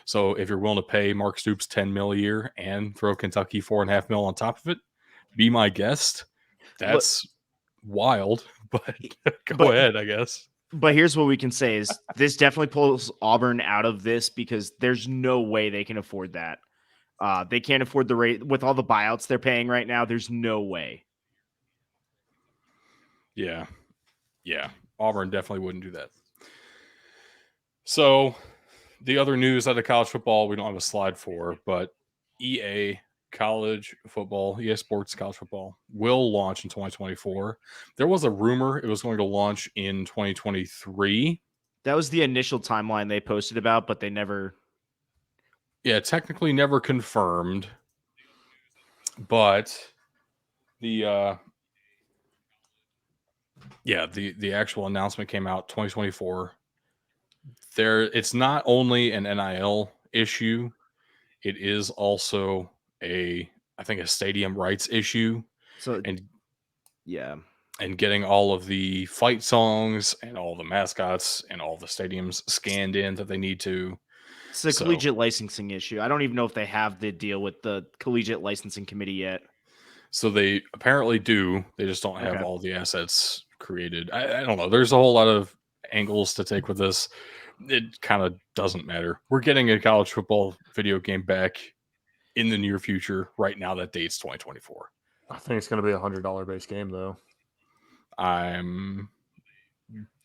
Speaker 1: So if you're willing to pay Mark Stoops $10 million a year and throw Kentucky $4.5 million on top of it, be my guest. That's wild, but go ahead, I guess.
Speaker 2: But here's what we can say is this definitely pulls Auburn out of this because there's no way they can afford that. They can't afford the rate with all the buyouts they're paying right now. There's no way.
Speaker 1: Yeah. Auburn definitely wouldn't do that. So the other news out of college football, we don't have a slide for, but EA college football, EA Sports college football will launch in 2024. There was a rumor it was going to launch in 2023.
Speaker 2: That was the initial timeline they posted about, but they never.
Speaker 1: Yeah, technically never confirmed, but the actual announcement came out 2024. It's not only an NIL issue, it is also I think a stadium rights issue.
Speaker 2: So
Speaker 1: and
Speaker 2: yeah,
Speaker 1: and getting all of the fight songs and all the mascots and all the stadiums scanned in that they need to.
Speaker 2: It's a collegiate licensing issue. I don't even know if they have the deal with the collegiate licensing committee yet.
Speaker 1: So they apparently do. They just don't have all the assets created. I don't know. There's a whole lot of angles to take with this. It kind of doesn't matter. We're getting a college football video game back in the near future. Right now, that date's 2024.
Speaker 3: I think it's going to be $100 base game, though.
Speaker 1: I'm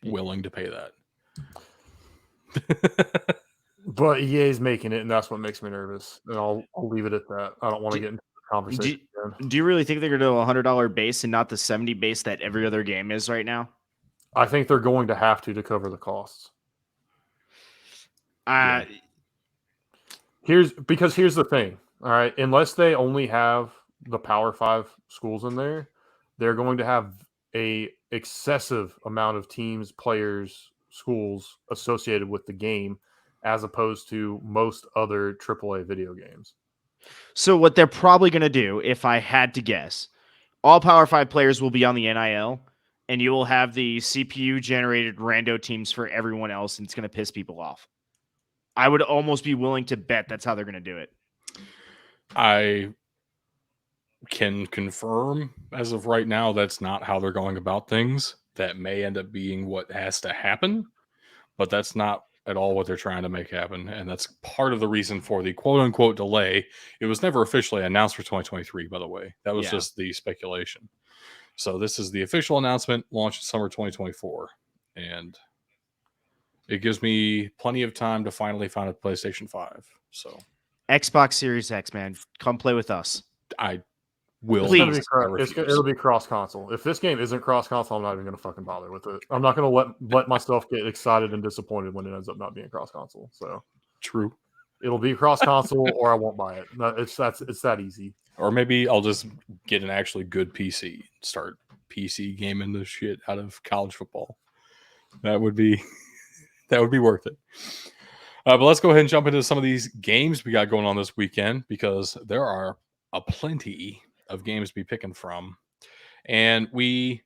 Speaker 1: willing to pay that.
Speaker 3: But EA is making it, and that's what makes me nervous. And I'll leave it at that. I don't want to get into the conversation again.
Speaker 2: Do you really think they're going to do a $100 base and not the 70 base that every other game is right now?
Speaker 3: I think they're going to have to cover the costs. Here's the thing. All right, unless they only have the Power 5 schools in there, they're going to have a excessive amount of teams, players, schools associated with the game, as opposed to most other AAA video games.
Speaker 2: So what they're probably going to do, if I had to guess, all Power 5 players will be on the NIL, and you will have the CPU-generated rando teams for everyone else, and it's going to piss people off. I would almost be willing to bet that's how they're going to do it.
Speaker 1: I can confirm, as of right now, that's not how they're going about things. That may end up being what has to happen, but that's not at all what they're trying to make happen. And that's part of the reason for the quote-unquote delay. It was never officially announced for 2023, by the way. That was just the speculation. So this is the official announcement, launch in summer 2024. And it gives me plenty of time to finally find a PlayStation 5. So
Speaker 2: Xbox Series X, man. Come play with us.
Speaker 1: I will.
Speaker 2: Please.
Speaker 3: It'll be cross-console. If this game isn't cross-console, I'm not even going to fucking bother with it. I'm not going to let myself get excited and disappointed when it ends up not being cross-console. So
Speaker 1: true.
Speaker 3: It'll be cross-console or I won't buy it. It's that easy.
Speaker 1: Or maybe I'll just get an actually good PC and start PC gaming the shit out of college football. That would be worth it. But let's go ahead and jump into some of these games we got going on this weekend, because there are a plenty of games to be picking from. And we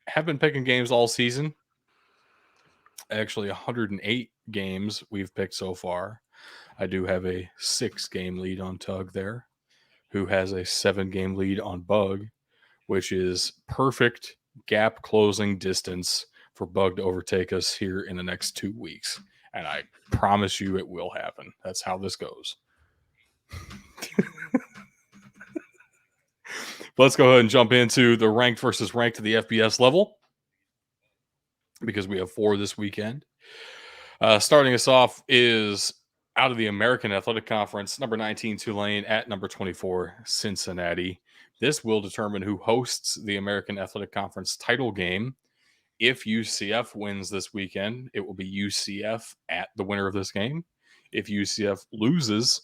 Speaker 1: have been picking games all season. Actually, 108 games we've picked so far. I do have a 6-game lead on Tug there, who has a 7-game lead on Bug, which is perfect gap closing distance for Bug to overtake us here in the next 2 weeks. And I promise you it will happen. That's how this goes. Let's go ahead and jump into the ranked versus ranked to the FBS level, because we have 4 this weekend. Starting us off is out of the American Athletic Conference, number 19 Tulane at number 24 Cincinnati. This will determine who hosts the American Athletic Conference title game. If UCF wins this weekend, it will be UCF at the winner of this game. If UCF loses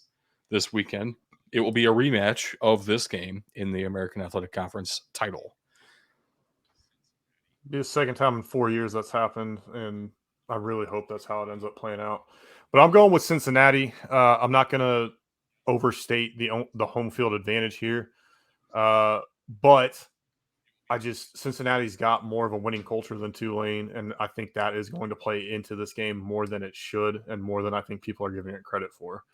Speaker 1: this weekend, it will be a rematch of this game in the American Athletic Conference title.
Speaker 3: It'll be the second time in 4 years that's happened, and I really hope that's how it ends up playing out. But I'm going with Cincinnati. I'm not going to overstate the home field advantage here. But Cincinnati's got more of a winning culture than Tulane, and I think that is going to play into this game more than it should, and more than I think people are giving it credit for.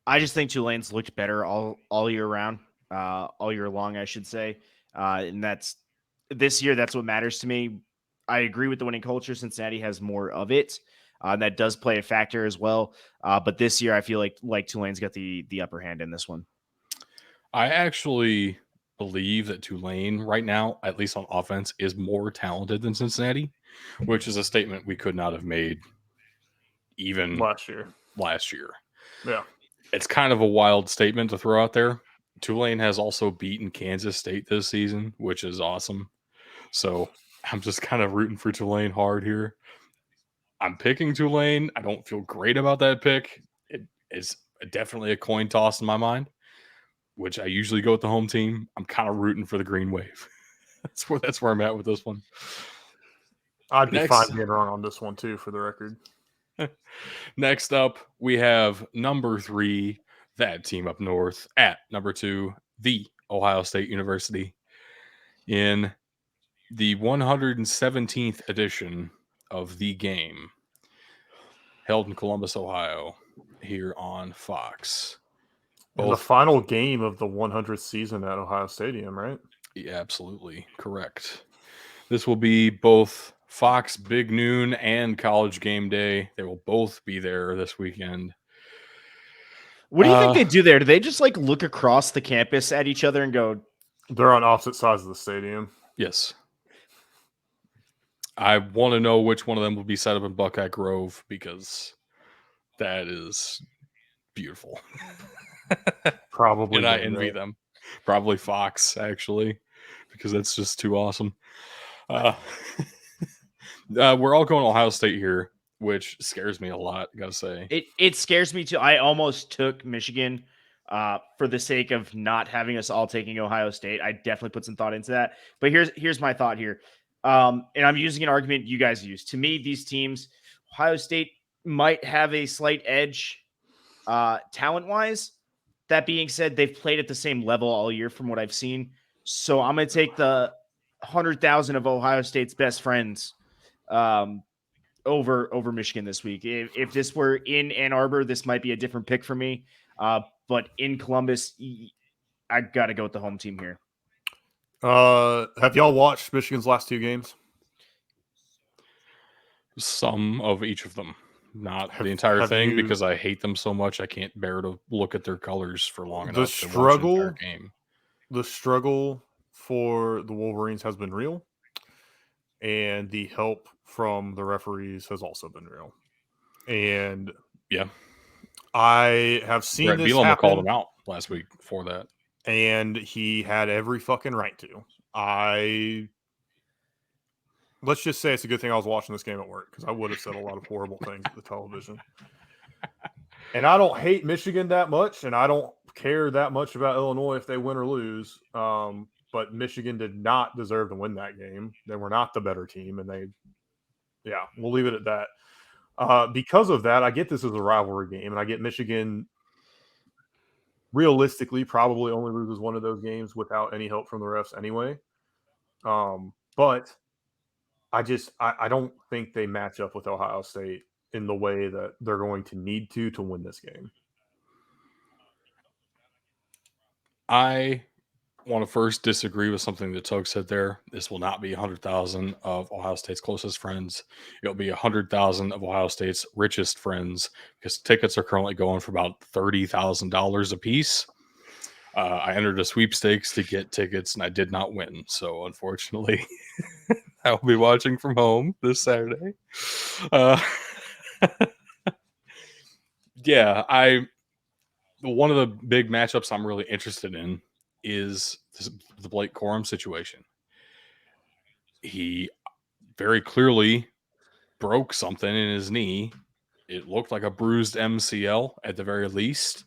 Speaker 2: I just think Tulane's looked better all year round, all year long, I should say. And that's this year. That's what matters to me. I agree with the winning culture. Cincinnati has more of it. That does play a factor as well. But this year, I feel like Tulane's got the upper hand in this one.
Speaker 1: I actually believe that Tulane right now, at least on offense, is more talented than Cincinnati, which is a statement we could not have made even
Speaker 3: last year.
Speaker 1: Yeah. It's kind of a wild statement to throw out there. Tulane has also beaten Kansas State this season, which is awesome. So I'm just kind of rooting for Tulane hard here. I'm picking Tulane. I don't feel great about that pick. It is definitely a coin toss in my mind, which I usually go with the home team. I'm kind of rooting for the Green Wave. That's where I'm at with this one.
Speaker 3: I'd be fine being wrong on this one too, for the record.
Speaker 1: Next up, we have number 3, that team up north, at number 2, the Ohio State University, in the 117th edition of the game, held in Columbus, Ohio, here on Fox.
Speaker 3: And the final game of the 100th season at Ohio Stadium, right?
Speaker 1: Yeah, absolutely correct. This will be both Fox Big Noon and College Game Day. They will both be there this weekend.
Speaker 2: What do you think they do there? Do they just like look across the campus at each other and go?
Speaker 3: They're on opposite sides of the stadium.
Speaker 1: Yes. I want to know which one of them will be set up in Buckeye Grove, because that is beautiful.
Speaker 3: Probably.
Speaker 1: And I envy them. Probably Fox, actually, because that's just too awesome. We're all going to Ohio State here, which scares me a lot, gotta say.
Speaker 2: It scares me too. I almost took Michigan for the sake of not having us all taking Ohio State. I definitely put some thought into that. But here's my thought here. And I'm using an argument you guys use. To me, these teams, Ohio State might have a slight edge talent-wise. That being said, they've played at the same level all year from what I've seen. So I'm going to take the 100,000 of Ohio State's best friends over Michigan this week. If this were in Ann Arbor, this might be a different pick for me. But in Columbus, I got to go with the home team here.
Speaker 3: Have y'all watched Michigan's last 2 games?
Speaker 1: Some of each of them. Not the entire thing, because I hate them so much I can't bear to look at their colors for long enough to watch the entire game.
Speaker 3: The struggle for the Wolverines has been real, and the help from the referees has also been real. And
Speaker 1: yeah,
Speaker 3: I have seen
Speaker 1: Brett
Speaker 3: this
Speaker 1: Bielema
Speaker 3: happen.
Speaker 1: Called him out last week for that,
Speaker 3: and he had every fucking right to. Let's just say it's a good thing I was watching this game at work, because I would have said a lot of horrible things at the television. And I don't hate Michigan that much, and I don't care that much about Illinois if they win or lose. But Michigan did not deserve to win that game. They were not the better team, and we'll leave it at that. Because of that, I get this as a rivalry game, and I get Michigan realistically probably only loses one of those games without any help from the refs anyway. But I don't think they match up with Ohio State in the way that they're going to need to win this game.
Speaker 1: I want to first disagree with something that Tug said there. This will not be 100,000 of Ohio State's closest friends. It'll be 100,000 of Ohio State's richest friends, because tickets are currently going for about $30,000 a piece. I entered a sweepstakes to get tickets, and I did not win. So unfortunately, I will be watching from home this Saturday. One of the big matchups I'm really interested in is the Blake Corum situation. He very clearly broke something in his knee. It looked like a bruised MCL at the very least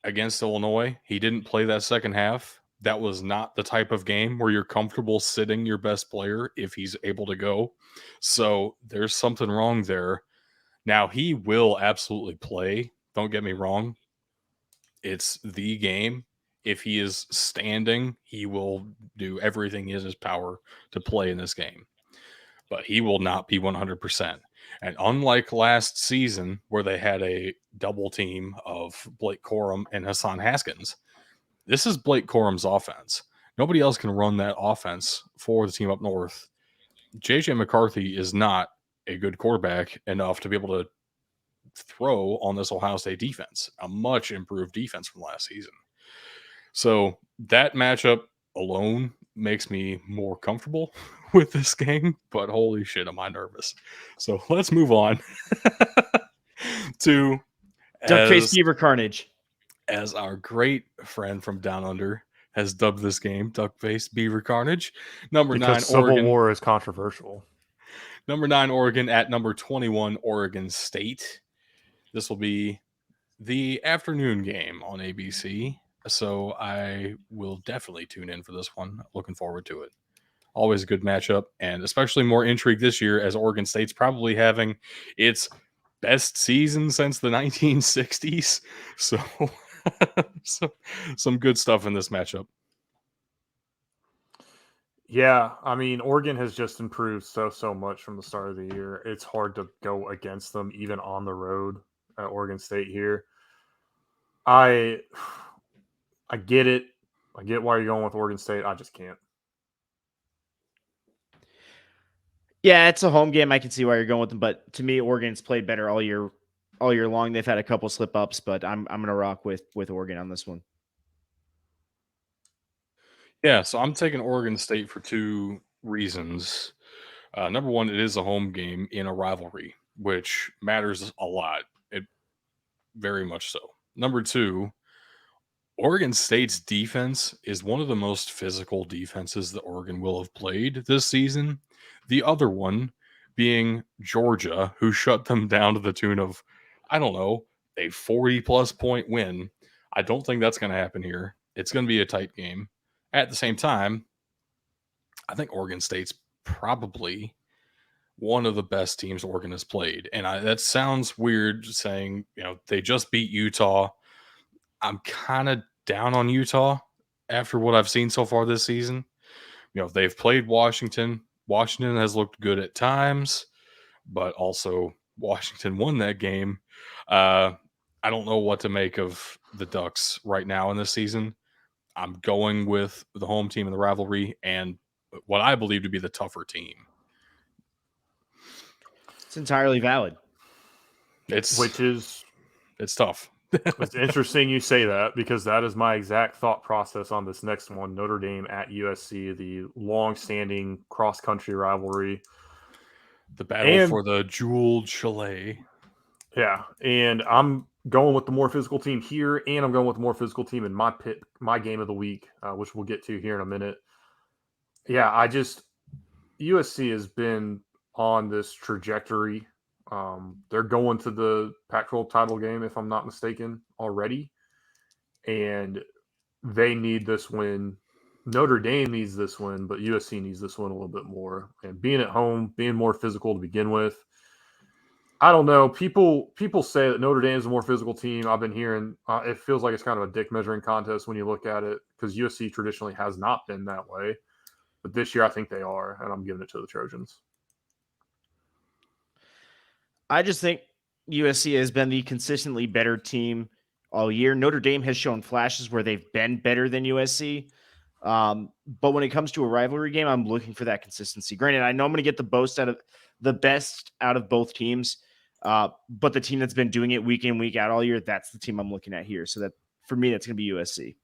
Speaker 1: against Illinois. He didn't play that second half. That was not the type of game where you're comfortable sitting your best player if he's able to go. So there's something wrong there. Now, he will absolutely play. Don't get me wrong. It's the game. if he is standing, he will do everything in his power to play in this game. But he will not be 100%. And unlike last season, where they had a double team of Blake Corum and Hassan Haskins, this is Blake Corum's offense. Nobody else can run that offense for the team up north. JJ McCarthy is not a good quarterback enough to be able to throw on this Ohio State defense, a much improved defense from last season. So that matchup alone makes me more comfortable with this game, but holy shit, am I nervous. So let's move on to
Speaker 2: Duck-faced beaver carnage.
Speaker 1: as our great friend from Down Under has dubbed this game, Duck-faced beaver carnage. Number
Speaker 3: Because
Speaker 1: 9,
Speaker 3: Civil
Speaker 1: Oregon.
Speaker 3: War is controversial.
Speaker 1: Number 9, Oregon at number 21, Oregon State. This will be the afternoon game on ABC. So I will definitely tune in for this one. Looking forward to it. Always a good matchup, and especially more intrigue this year as Oregon State's probably having its best season since the 1960s. So, so some good stuff in this matchup.
Speaker 3: Yeah, I mean, Oregon has just improved so much from the start of the year. It's hard to go against them, even on the road at Oregon State here. I get it. I get why you're going with Oregon State. I just can't.
Speaker 2: Yeah, it's a home game. I can see why you're going with them, but to me, Oregon's played better all year long. They've had a couple slip ups, but I'm gonna rock with Oregon on this one.
Speaker 1: Yeah, so I'm taking Oregon State for 2 reasons. Number one, it is a home game in a rivalry, which matters a lot. It very much so. Number two, Oregon State's defense is one of the most physical defenses that Oregon will have played this season. The other one being Georgia, who shut them down to the tune of, I don't know, a 40+ point win. I don't think that's going to happen here. It's going to be a tight game. At the same time, I think Oregon State's probably one of the best teams Oregon has played. And that sounds weird saying, they just beat Utah. I'm kind of down on Utah after what I've seen so far this season. They've played Washington. Washington has looked good at times, but also Washington won that game. I don't know what to make of the Ducks right now in this season. I'm going with the home team in the rivalry and what I believe to be the tougher team.
Speaker 2: It's entirely valid.
Speaker 1: It's tough.
Speaker 3: It's interesting you say that because that is my exact thought process on this next one. Notre Dame at USC, the long-standing cross-country rivalry.
Speaker 1: The battle for the jeweled chalet.
Speaker 3: Yeah, and I'm going with the more physical team here, and I'm going with the more physical team in my game of the week, which we'll get to here in a minute. Yeah, USC has been on this trajectory. They're going to the Pac-12 title game, if I'm not mistaken, already. And they need this win. Notre Dame needs this win, but USC needs this win a little bit more. And being at home, being more physical to begin with. I don't know. People say that Notre Dame is a more physical team. I've been hearing it feels like it's kind of a dick measuring contest when you look at it because USC traditionally has not been that way. But this year I think they are, and I'm giving it to the Trojans.
Speaker 2: I just think USC has been the consistently better team all year. Notre Dame has shown flashes where they've been better than USC. But when it comes to a rivalry game, I'm looking for that consistency. Granted, I know I'm going to get the best out of both teams. But the team that's been doing it week in, week out all year, that's the team I'm looking at here. So that for me, that's going to be USC.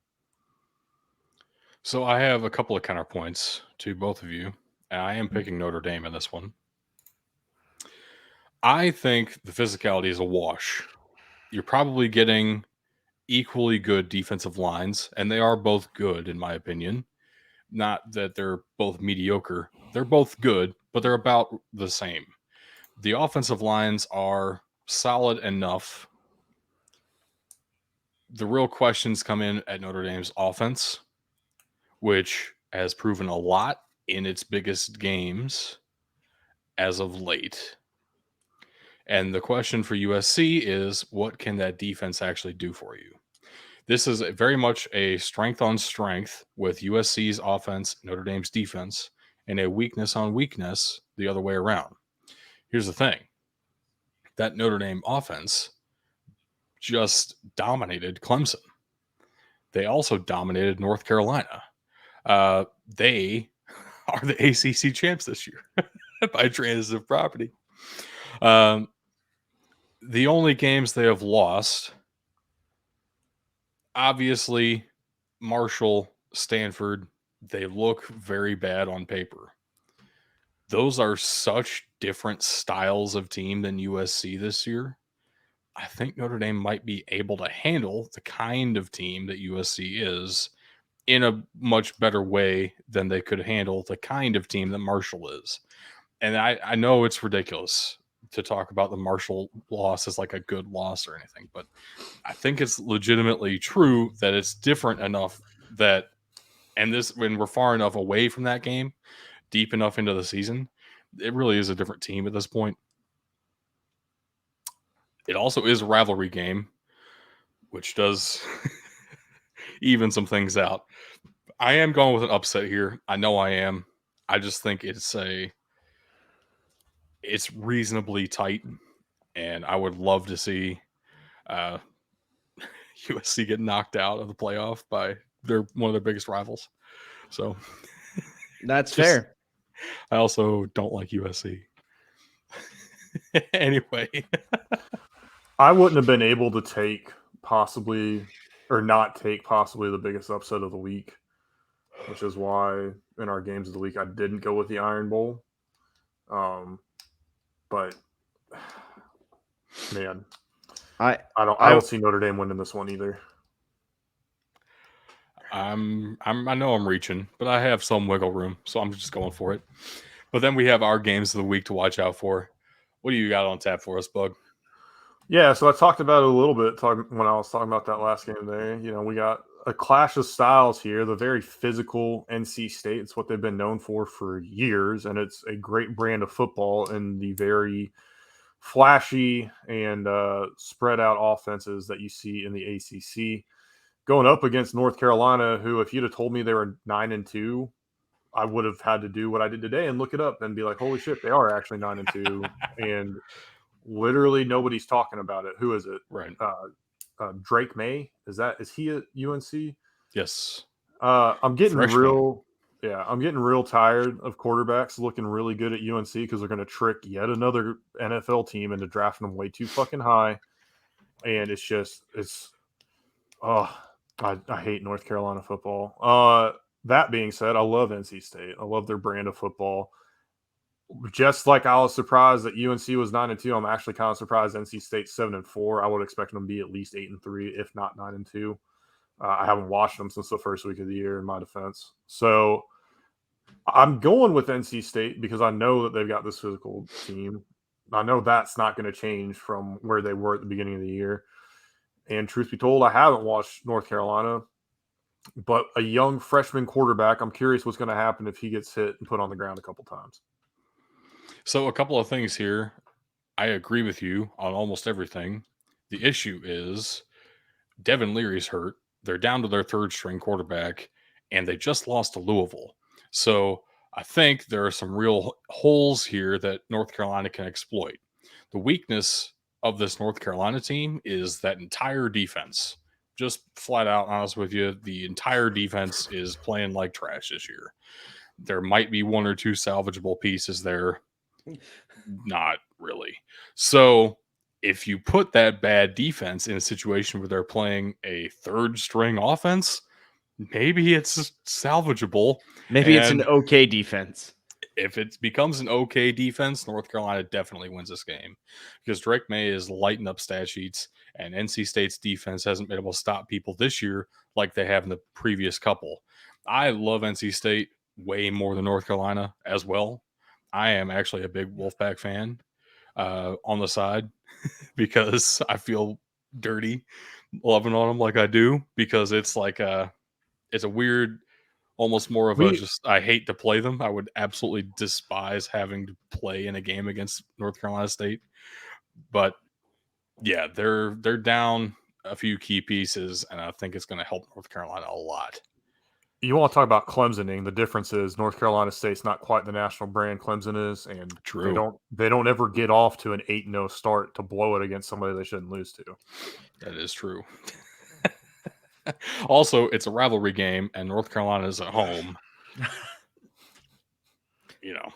Speaker 1: So I have a couple of counterpoints to both of you. And I am picking Notre Dame in this one. I think the physicality is a wash. You're probably getting equally good defensive lines, and they are both good, in my opinion. Not that they're both mediocre. They're both good, but they're about the same. The offensive lines are solid enough. The real questions come in at Notre Dame's offense, which has proven a lot in its biggest games as of late. And the question for USC is, what can that defense actually do for you? This is very much a strength on strength with USC's offense, Notre Dame's defense, and a weakness on weakness the other way around. Here's the thing. That Notre Dame offense just dominated Clemson. They also dominated North Carolina. They are the ACC champs this year by transitive property. The only games they have lost, obviously, Marshall, Stanford, they look very bad on paper. Those are such different styles of team than USC this year. I think Notre Dame might be able to handle the kind of team that USC is in a much better way than they could handle the kind of team that Marshall is. And I know it's ridiculous to talk about the Marshall loss as like a good loss or anything, but I think it's legitimately true that it's different enough that, and this, when we're far enough away from that game, deep enough into the season, it really is a different team at this point. It also is a rivalry game, which does even some things out. I am going with an upset here. I know I am. I just think it's reasonably tight, and I would love to see USC get knocked out of the playoff by one of their biggest rivals. So
Speaker 2: that's fair.
Speaker 1: I also don't like USC. Anyway,
Speaker 3: I wouldn't have been able to take possibly the biggest upset of the week, which is why in our games of the week I didn't go with the Iron Bowl. But man, I don't see Notre Dame winning this one either.
Speaker 1: I know I'm reaching, but I have some wiggle room, so I'm just going for it. But then we have our games of the week to watch out for. What do you got on tap for us, Bug?
Speaker 3: Yeah, so I talked about it a little bit when I was talking about that last game there. You know, we got a clash of styles here. The very physical NC State. It's what they've been known for years, and it's a great brand of football and the very flashy and spread out offenses that you see in the ACC. Going up against North Carolina, who, if you'd have told me they were 9-2, I would have had to do what I did today and look it up and be like, holy shit, they are actually 9-2. And literally nobody's talking about it. Who is it?
Speaker 1: Right.
Speaker 3: Drake May. Is he at UNC?
Speaker 1: Yes.
Speaker 3: I'm getting real tired of quarterbacks looking really good at UNC because they're going to trick yet another NFL team into drafting them way too fucking high. And I hate North Carolina football. That being said, I love NC State. I love their brand of football. Just like I was surprised that UNC was 9-2, I'm actually kind of surprised NC State's 7-4. I would expect them to be at least 8-3, if not 9-2. I haven't watched them since the first week of the year, in my defense. So I'm going with NC State because I know that they've got this physical team. I know that's not going to change from where they were at the beginning of the year. And truth be told, I haven't watched North Carolina, but a young freshman quarterback, I'm curious what's going to happen if he gets hit and put on the ground a couple times.
Speaker 1: So a couple of things here. I agree with you on almost everything. The issue is Devin Leary's hurt. They're down to their third string quarterback, and they just lost to Louisville. So I think there are some real holes here that North Carolina can exploit. The weakness of this North Carolina team is that entire defense. Just flat out honest with you, the entire defense is playing like trash this year. There might be one or two salvageable pieces there. Not really. So if you put that bad defense in a situation where they're playing a third string offense, maybe it's salvageable.
Speaker 2: Maybe it's an okay defense.
Speaker 1: If it becomes an okay defense, North Carolina definitely wins this game because Drake May is lighting up stat sheets, and NC State's defense hasn't been able to stop people this year like they have in the previous couple. I love NC State way more than North Carolina as well. I am actually a big Wolfpack fan on the side because I feel dirty loving on them like I do because it's like it's a weird, almost more of I hate to play them. I would absolutely despise having to play in a game against North Carolina State. But yeah, they're down a few key pieces, and I think it's going to help North Carolina a lot.
Speaker 3: You want to talk about Clemsoning? The difference is North Carolina State's not quite the national brand Clemson is, and
Speaker 1: True.
Speaker 3: they don't ever get off to an 8-0 start to blow it against somebody they shouldn't lose to.
Speaker 1: That is true. Also, it's a rivalry game, and North Carolina is at home. You know,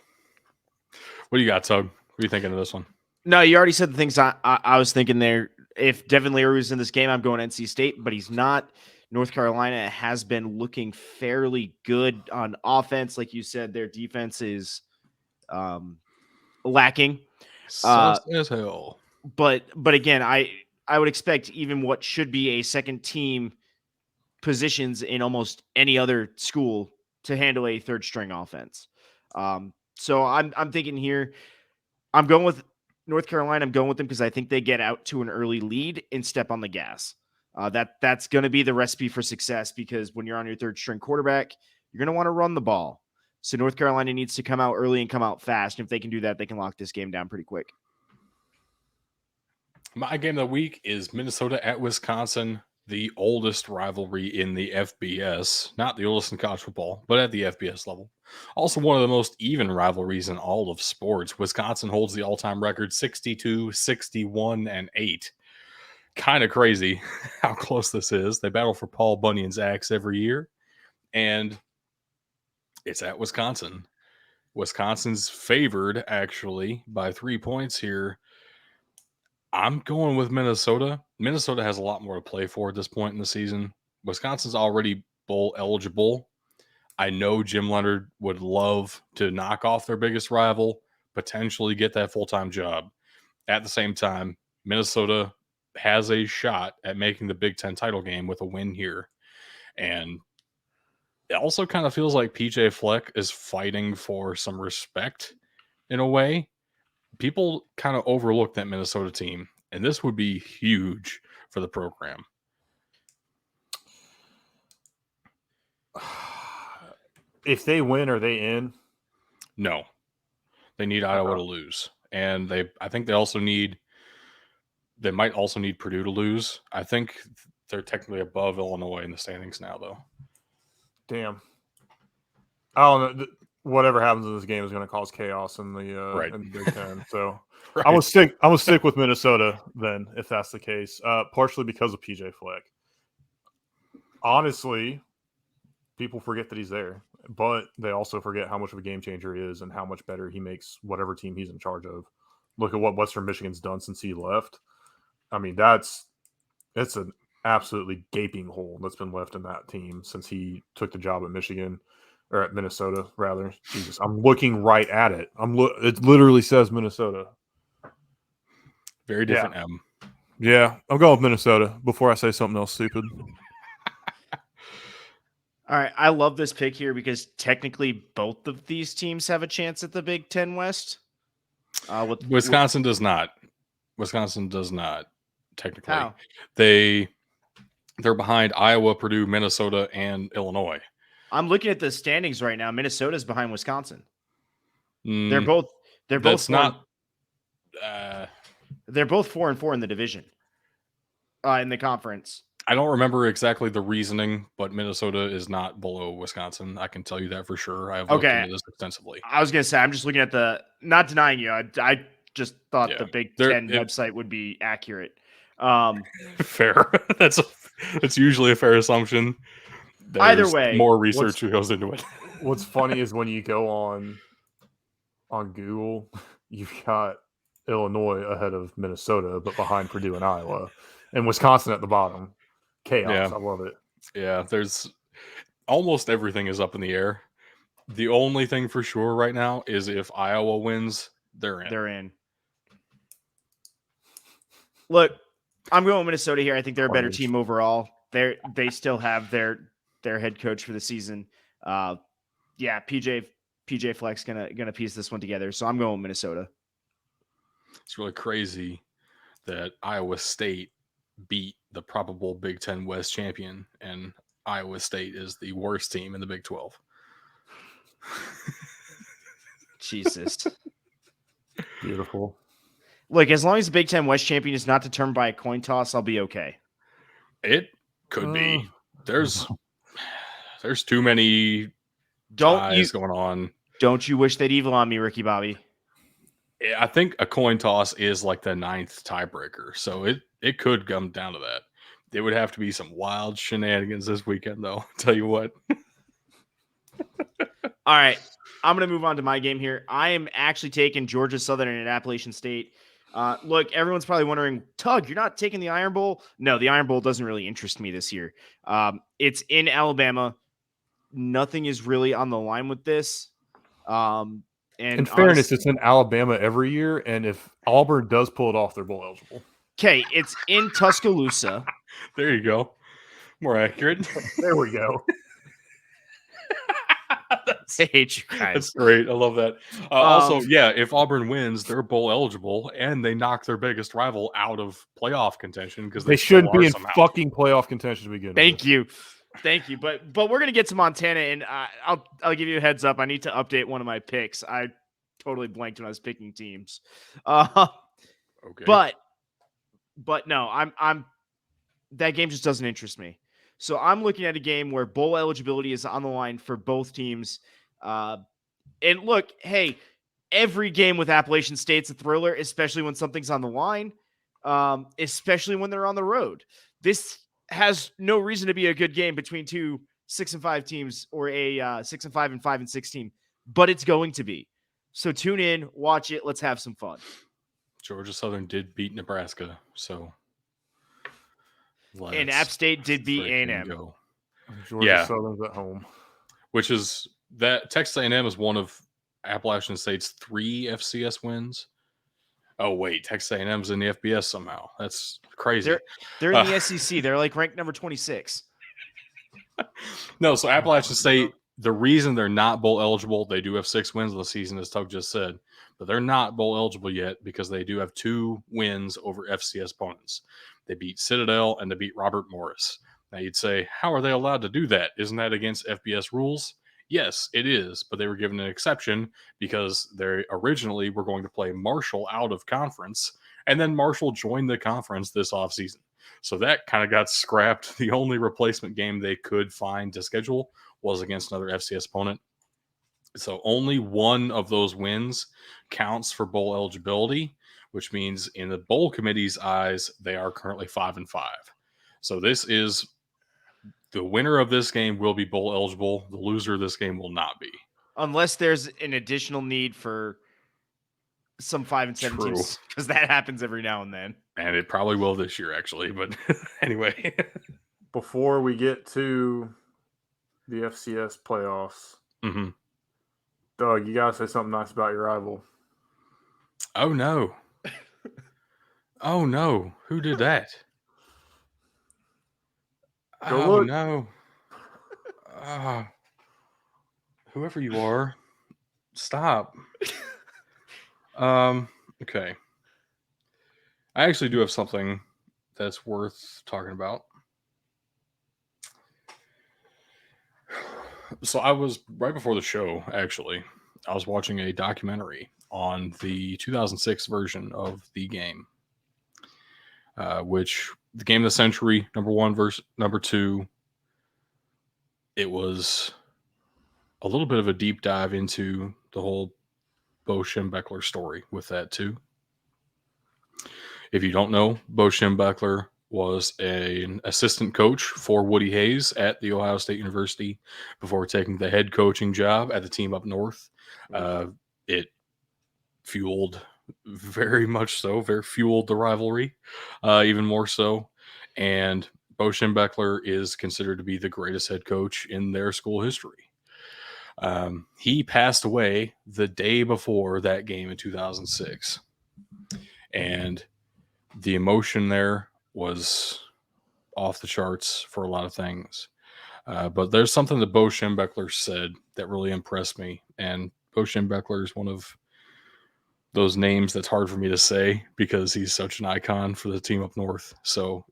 Speaker 1: what do you got, Tug? What are you thinking of this one?
Speaker 2: No, you already said the things I was thinking there. If Devin Leary was in this game, I'm going NC State, but he's not. North Carolina has been looking fairly good on offense. Like you said, their defense is lacking.
Speaker 1: Sus as hell.
Speaker 2: But again, I would expect even what should be a second team positions in almost any other school to handle a third string offense. So I'm thinking here, I'm going with North Carolina. I'm going with them because I think they get out to an early lead and step on the gas. That's going to be the recipe for success, because when you're on your third string quarterback, you're going to want to run the ball. So North Carolina needs to come out early and come out fast. And if they can do that, they can lock this game down pretty quick.
Speaker 1: My game of the week is Minnesota at Wisconsin, the oldest rivalry in the FBS. Not the oldest in college football, but at the FBS level. Also one of the most even rivalries in all of sports. Wisconsin holds the all-time record 62, 61, and 8. Kind of crazy how close this is. They battle for Paul Bunyan's axe every year, and it's at Wisconsin. Wisconsin's favored, actually, by 3 points here. I'm going with Minnesota. Minnesota has a lot more to play for at this point in the season. Wisconsin's already bowl eligible. I know Jim Leonard would love to knock off their biggest rival, potentially get that full-time job. At the same time, Minnesota has a shot at making the Big Ten title game with a win here. And it also kind of feels like PJ Fleck is fighting for some respect in a way. People kind of overlook that Minnesota team, and this would be huge for the program.
Speaker 3: If they win, are they in?
Speaker 1: No. They need Iowa to lose. And I think they might also need Purdue to lose. I think they're technically above Illinois in the standings now, though.
Speaker 3: Damn. I don't know. Whatever happens in this game is going to cause chaos in the in the Big Ten. So
Speaker 1: Right.
Speaker 3: I'm gonna stick with Minnesota then, if that's the case. Partially because of PJ Fleck. Honestly, people forget that he's there, but they also forget how much of a game changer he is and how much better he makes whatever team he's in charge of. Look at what Western Michigan's done since he left. I mean, it's an absolutely gaping hole that's been left in that team since he took the job at Michigan. Or at Minnesota, rather. Jesus, I'm looking right at it. It literally says Minnesota.
Speaker 1: Very different M.
Speaker 3: Yeah, I'm going with Minnesota before I say something else stupid.
Speaker 2: All right, I love this pick here because technically both of these teams have a chance at the Big Ten West.
Speaker 1: Wisconsin does not. Wisconsin does not, technically.
Speaker 2: How?
Speaker 1: They're behind Iowa, Purdue, Minnesota, and Illinois.
Speaker 2: I'm looking at the standings right now. Minnesota's behind Wisconsin. They're
Speaker 1: They're
Speaker 2: both
Speaker 1: They're both
Speaker 2: 4-4 in the division. In the conference.
Speaker 1: I don't remember exactly the reasoning, but Minnesota is not below Wisconsin. I can tell you that for sure. I've looked into this extensively.
Speaker 2: I was going to say, I'm just looking at not denying you. I just thought the Big Ten website would be accurate.
Speaker 1: Fair. That's usually a fair assumption.
Speaker 2: Either way,
Speaker 1: more research goes into it.
Speaker 3: What's funny is when you go on Google, you've got Illinois ahead of Minnesota, but behind Purdue and Iowa, and Wisconsin at the bottom. Chaos.
Speaker 1: Yeah.
Speaker 3: I love it.
Speaker 1: Yeah, there's almost everything is up in the air. The only thing for sure right now is if Iowa wins, they're in.
Speaker 2: They're in. Look, I'm going with Minnesota here. I think they're a better team overall. They still have their head coach for the season. PJ Fleck's gonna piece this one together. So I'm going with Minnesota.
Speaker 1: It's really crazy that Iowa State beat the probable Big Ten West champion, and Iowa State is the worst team in the Big 12.
Speaker 2: Jesus.
Speaker 3: Beautiful.
Speaker 2: Look, as long as the Big Ten West champion is not determined by a coin toss, I'll be okay.
Speaker 1: It could be. There's too many
Speaker 2: Don't you
Speaker 1: ties going on.
Speaker 2: don't you wish that evil on me, Ricky Bobby?
Speaker 1: I think a coin toss is like the 9th tiebreaker, so it could come down to that. It would have to be some wild shenanigans this weekend, though. I'll tell you what.
Speaker 2: All right, I'm going to move on to my game here. I am actually taking Georgia Southern and Appalachian State. Look, everyone's probably wondering, Tug, you're not taking the Iron Bowl? No, the Iron Bowl doesn't really interest me this year. It's in Alabama. Nothing is really on the line with this. And
Speaker 3: in fairness, it's in Alabama every year, and if Auburn does pull it off, they're bowl eligible.
Speaker 2: Okay, it's in Tuscaloosa.
Speaker 1: There you go. More accurate.
Speaker 3: There we go.
Speaker 2: I hate you guys.
Speaker 1: That's great. I love that. Also, yeah, if Auburn wins, they're bowl eligible, and they knock their biggest rival out of playoff contention because
Speaker 3: they shouldn't be in fucking playoff contention to begin with.
Speaker 2: Thank you. But we're gonna get to Montana, and I'll give you a heads up. I need to update one of my picks. I totally blanked when I was picking teams.
Speaker 1: Okay.
Speaker 2: But no, I'm that game just doesn't interest me. So I'm looking at a game where bowl eligibility is on the line for both teams. And look, hey, every game with Appalachian State's a thriller, especially when something's on the line, especially when they're on the road. This has no reason to be a good game between two 6-5 teams or a 6-5 and 5-6 team, but it's going to be. So tune in, watch it. Let's have some fun.
Speaker 1: Georgia Southern did beat Nebraska, so.
Speaker 2: And App State did beat A&M.
Speaker 3: Georgia Southern's at home.
Speaker 1: Which is that Texas A&M is one of Appalachian State's 3 FCS wins. Oh, wait. Texas A&M's in the FBS somehow. That's crazy.
Speaker 2: They're in the SEC. They're like ranked number 26.
Speaker 1: No, so Appalachian State, the reason they're not bowl eligible, they do have 6 wins of the season, as Tug just said, but they're not bowl eligible yet because they do have 2 wins over FCS opponents. They beat Citadel and they beat Robert Morris. Now you'd say, how are they allowed to do that? Isn't that against FBS rules? Yes, it is, but they were given an exception because they originally were going to play Marshall out of conference, and then Marshall joined the conference this offseason. So that kind of got scrapped. The only replacement game they could find to schedule was against another FCS opponent. So only one of those wins counts for bowl eligibility, which means in the bowl committee's eyes, they are currently 5-5. So this is the winner of this game will be bowl eligible. The loser of this game will not be.
Speaker 2: Unless there's an additional need for some 5-7 teams, because that happens every now and then.
Speaker 1: And it probably will this year, actually. But anyway.
Speaker 3: Before we get to the FCS playoffs, Doug, you got to say something nice about your rival.
Speaker 1: Oh, no. Oh, no. Who did that?
Speaker 3: Go look.
Speaker 1: No. Whoever you are, stop. Okay. I actually do have something that's worth talking about. So I was, right before the show, actually, I was watching a documentary on the 2006 version of the game, which the game of the century, number 1 versus number 2. It was a little bit of a deep dive into the whole Bo Schembechler story with that too. If you don't know, Bo Schembechler was an assistant coach for Woody Hayes at The Ohio State University before taking the head coaching job at the team up north. It fueled very much so, fueled the rivalry even more so. And Bo Schembechler is considered to be the greatest head coach in their school history. He passed away the day before that game in 2006. And the emotion there was off the charts for a lot of things. But there's something that Bo Schembechler said that really impressed me. And Bo Schembechler is one of those names that's hard for me to say because he's such an icon for the team up north. So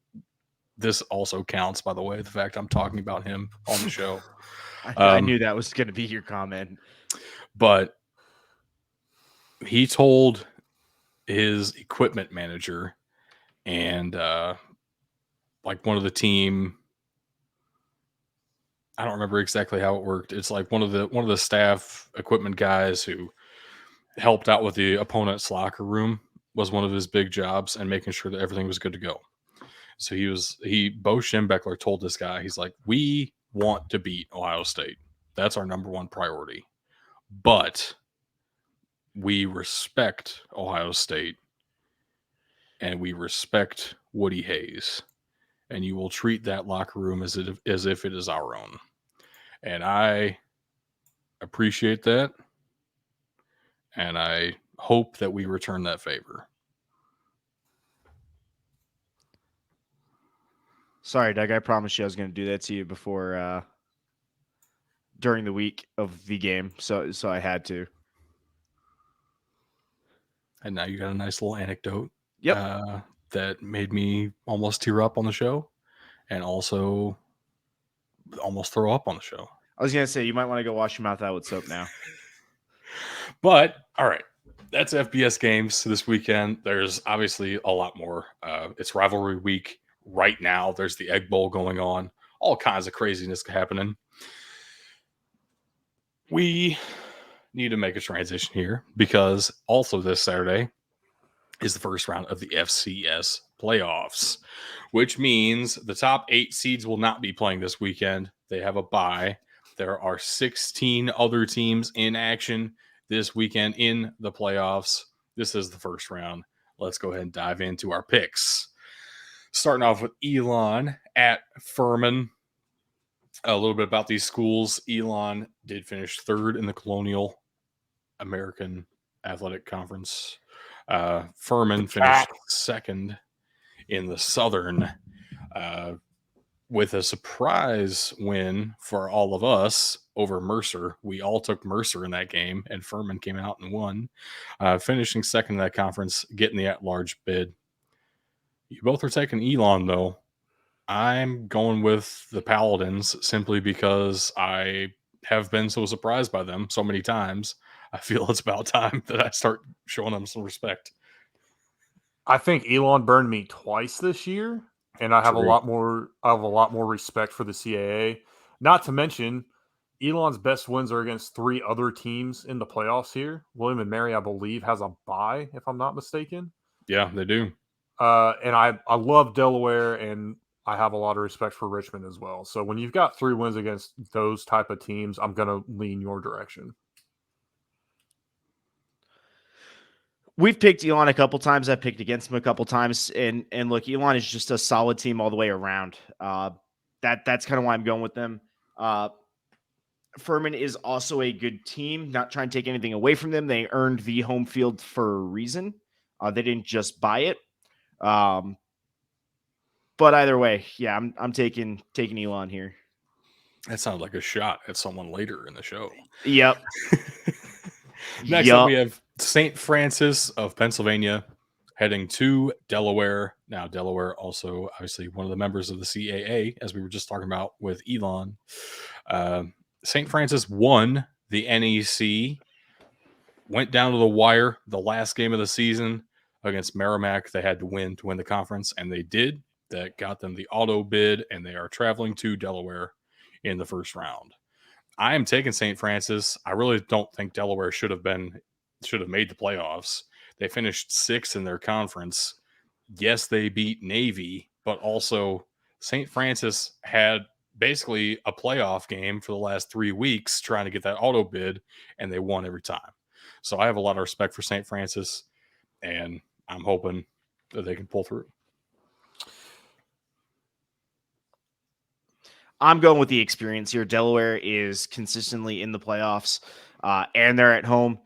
Speaker 1: this also counts, by the way, the fact I'm talking about him on the show.
Speaker 2: I knew that was going to be your comment.
Speaker 1: But he told his equipment manager and like one of the team. I don't remember exactly how it worked. It's like one of the staff equipment guys who helped out with the opponent's locker room was one of his big jobs and making sure that everything was good to go. So Bo Schembechler told this guy, he's like, we want to beat Ohio State. That's our number one priority. But we respect Ohio State and we respect Woody Hayes. And you will treat that locker room as if it is our own. And I appreciate that. And I hope that we return that favor.
Speaker 2: Sorry, Doug. I promised you I was going to do that to you before during the week of the game, so I had to.
Speaker 1: And now you got a nice little anecdote.
Speaker 2: Yep.
Speaker 1: That made me almost tear up on the show, and also almost throw up on the show.
Speaker 2: I was going to say, you might want to go wash your mouth out with soap now.
Speaker 1: But all right, that's FBS games this weekend. There's obviously a lot more. It's rivalry week right now. There's the Egg Bowl going on. All kinds of craziness happening. We need to make a transition here because also this Saturday is the first round of the FCS Playoffs, which means the top 8 seeds will not be playing this weekend. They have a bye. There are 16 other teams in action this weekend in the playoffs. This is the first round. Let's go ahead and dive into our picks. Starting off with Elon at Furman. A little bit about these schools. Elon did finish 3rd in the Colonial American Athletic Conference. Furman finished 2nd in the Southern with a surprise win for all of us over Mercer. We all took Mercer in that game, and Furman came out and won, finishing 2nd in that conference, getting the at-large bid. You both are taking Elon, though. I'm going with the Paladins simply because I have been so surprised by them so many times. I feel it's about time that I start showing them some respect.
Speaker 3: I think Elon burned me twice this year, and I have a lot more respect for the CAA. Not to mention, Elon's best wins are against 3 other teams in the playoffs here. William and Mary, I believe, has a bye, if I'm not mistaken.
Speaker 1: Yeah, they do.
Speaker 3: And I love Delaware, and I have a lot of respect for Richmond as well. So when you've got 3 wins against those type of teams, I'm going to lean your direction.
Speaker 2: We've picked Elon a couple times. I've picked against him a couple times, and look, Elon is just a solid team all the way around. That's kind of why I'm going with them. Furman is also a good team. Not trying to take anything away from them. They earned the home field for a reason. They didn't just buy it. But either way, yeah, I'm taking Elon here.
Speaker 1: That sounds like a shot at someone later in the show.
Speaker 2: Yep.
Speaker 1: Next up, we have St. Francis of Pennsylvania heading to Delaware. Now, Delaware also obviously one of the members of the CAA, as we were just talking about with Elon. St. Francis won the NEC, went down to the wire the last game of the season against Merrimack. They had to win the conference, and they did. That got them the auto bid, and they are traveling to Delaware in the first round. I am taking St. Francis. I really don't think Delaware should have made the playoffs. They finished 6th in their conference. Yes, they beat Navy, but also St. Francis had basically a playoff game for the last 3 weeks trying to get that auto bid, and they won every time. So I have a lot of respect for St. Francis, and I'm hoping that they can pull through.
Speaker 2: I'm going with the experience here. Delaware is consistently in the playoffs, and they're at home.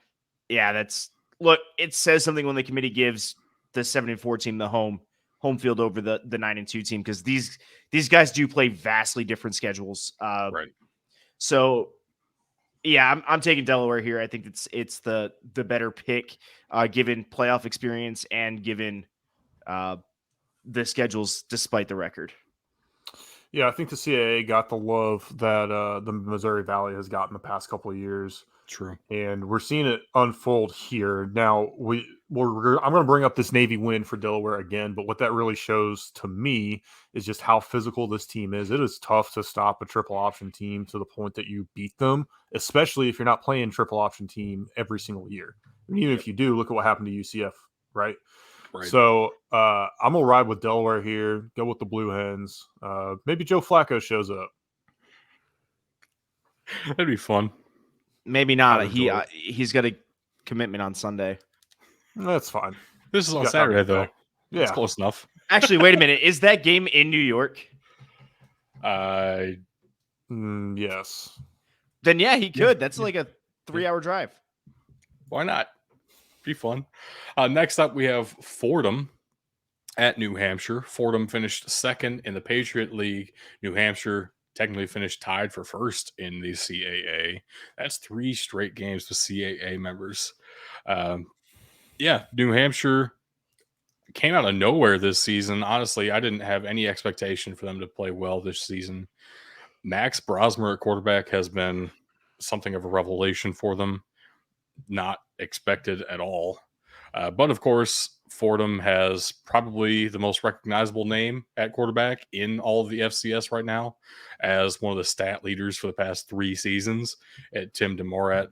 Speaker 2: Yeah, it says something when the committee gives the 7-4 team the home field over the 9-2 team, because these guys do play vastly different schedules.
Speaker 1: Right.
Speaker 2: So yeah, I'm taking Delaware here. I think it's the better pick, given playoff experience and given the schedules despite the record.
Speaker 3: Yeah, I think the CAA got the love that the Missouri Valley has gotten the past couple of years.
Speaker 1: True.
Speaker 3: And we're seeing it unfold here. Now, I'm going to bring up this Navy win for Delaware again, but what that really shows to me is just how physical this team is. It is tough to stop a triple option team to the point that you beat them, especially if you're not playing triple option team every single year. And even if you do, look at what happened to UCF, right?
Speaker 1: Right.
Speaker 3: So I'm going to ride with Delaware here, go with the Blue Hens. Maybe Joe Flacco shows up.
Speaker 1: That'd be fun.
Speaker 2: Maybe not.
Speaker 3: I'd enjoy it.
Speaker 2: He's got a commitment on Sunday.
Speaker 3: That's fine.
Speaker 1: This is on
Speaker 3: Got time to
Speaker 1: Saturday,
Speaker 3: get
Speaker 1: though.
Speaker 3: back. Yeah.
Speaker 1: It's close enough.
Speaker 2: Actually, wait a minute. Is that game in New York?
Speaker 3: Yes.
Speaker 2: Then yeah, he could. That's like a 3-hour drive.
Speaker 1: Why not? Be fun. Next up, we have Fordham at New Hampshire. Fordham finished second in the Patriot League. New Hampshire technically finished tied for first in the CAA. That's 3 straight games with CAA members. New Hampshire came out of nowhere this season. Honestly, I didn't have any expectation for them to play well this season. Max Brosmer at quarterback has been something of a revelation for them. Not expected at all. But of course, Fordham has probably the most recognizable name at quarterback in all of the FCS right now, as one of the stat leaders for the past 3 seasons at Tim DeMorat.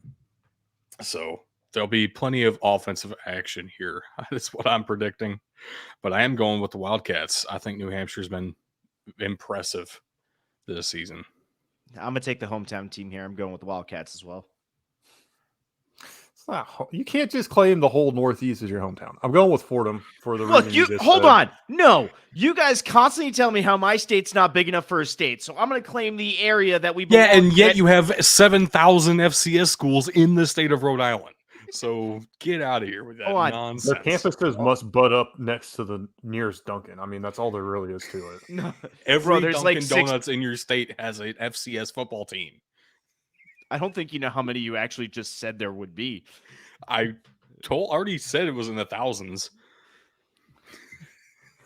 Speaker 1: So there'll be plenty of offensive action here. That's what I'm predicting. But I am going with the Wildcats. I think New Hampshire's been impressive this season.
Speaker 2: I'm going to take the hometown team here. I'm going with the Wildcats as well.
Speaker 3: You can't just claim the whole Northeast as your hometown. I'm going with Fordham for the reason you just
Speaker 2: hold
Speaker 3: said.
Speaker 2: on. No, you guys constantly tell me how my state's not big enough for a state, so I'm going to claim the area that we belong.
Speaker 1: Yeah, and yet you have 7,000 FCS schools in the state of Rhode Island. So get out of here with that nonsense.
Speaker 3: Their campuses must butt up next to the nearest Dunkin'. I mean, that's all there really is to it.
Speaker 2: No,
Speaker 1: Every
Speaker 2: there's
Speaker 1: Dunkin'
Speaker 2: like
Speaker 1: Donuts in your state has an FCS football team.
Speaker 2: I don't think you know how many you actually just said there would be.
Speaker 1: I already said it was in the thousands.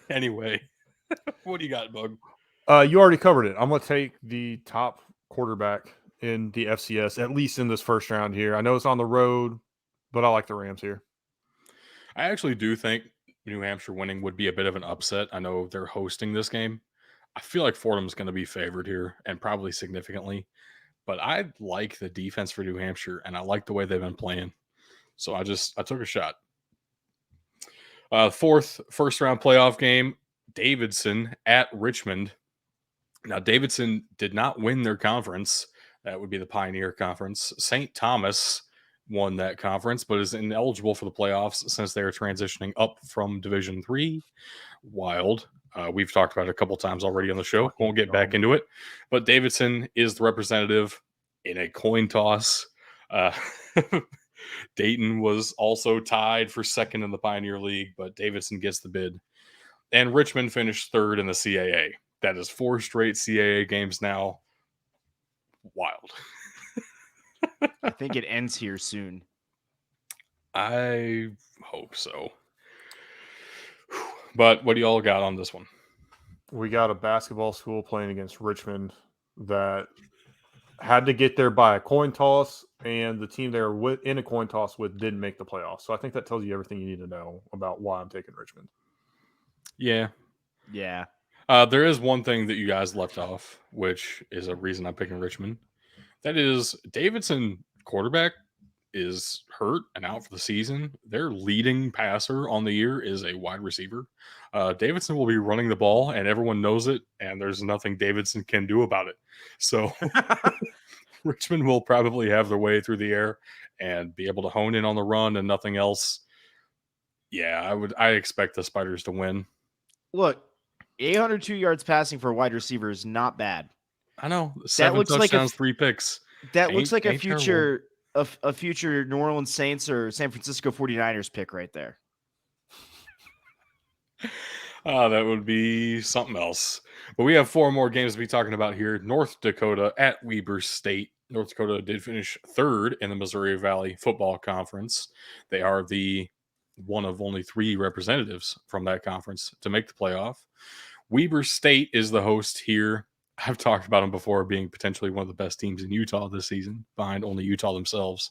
Speaker 1: Anyway, what do you got, Bug?
Speaker 3: You already covered it. I'm going to take the top quarterback in the FCS, at least in this first round here. I know it's on the road, but I like the Rams here.
Speaker 1: I actually do think New Hampshire winning would be a bit of an upset. I know they're hosting this game. I feel like Fordham's going to be favored here, and probably significantly. But I like the defense for New Hampshire, and I like the way they've been playing. So I took a shot. Fourth first-round playoff game, Davidson at Richmond. Now, Davidson did not win their conference. That would be the Pioneer Conference. St. Thomas won that conference, but is ineligible for the playoffs since they are transitioning up from Division III. Wild. We've talked about it a couple times already on the show. Won't get back into it. But Davidson is the representative in a coin toss. Dayton was also tied for second in the Pioneer League, but Davidson gets the bid. And Richmond finished third in the CAA. That is 4 straight CAA games now. Wild.
Speaker 2: I think it ends here soon.
Speaker 1: I hope so. But what do y'all got on this one?
Speaker 3: We got a basketball school playing against Richmond that had to get there by a coin toss, and the team they were in a coin toss with didn't make the playoffs. So I think that tells you everything you need to know about why I'm taking Richmond.
Speaker 1: Yeah.
Speaker 2: Yeah.
Speaker 1: There is one thing that you guys left off, which is a reason I'm picking Richmond. That is Davidson quarterback is hurt and out for the season. Their leading passer on the year is a wide receiver. Davidson will be running the ball, and everyone knows it, and there's nothing Davidson can do about it. So Richmond will probably have their way through the air and be able to hone in on the run and nothing else. Yeah, I expect the Spiders to win.
Speaker 2: Look, 802 yards passing for a wide receiver is not bad.
Speaker 1: I know. 7 touchdowns, 3 picks.
Speaker 2: That looks like a future New Orleans Saints or San Francisco 49ers pick right there.
Speaker 1: That would be something else. But we have 4 more games to be talking about here. North Dakota at Weber State. North Dakota did finish third in the Missouri Valley Football Conference. They are the one of only 3 representatives from that conference to make the playoff. Weber State is the host here. I've talked about them before being potentially one of the best teams in Utah this season, behind only Utah themselves.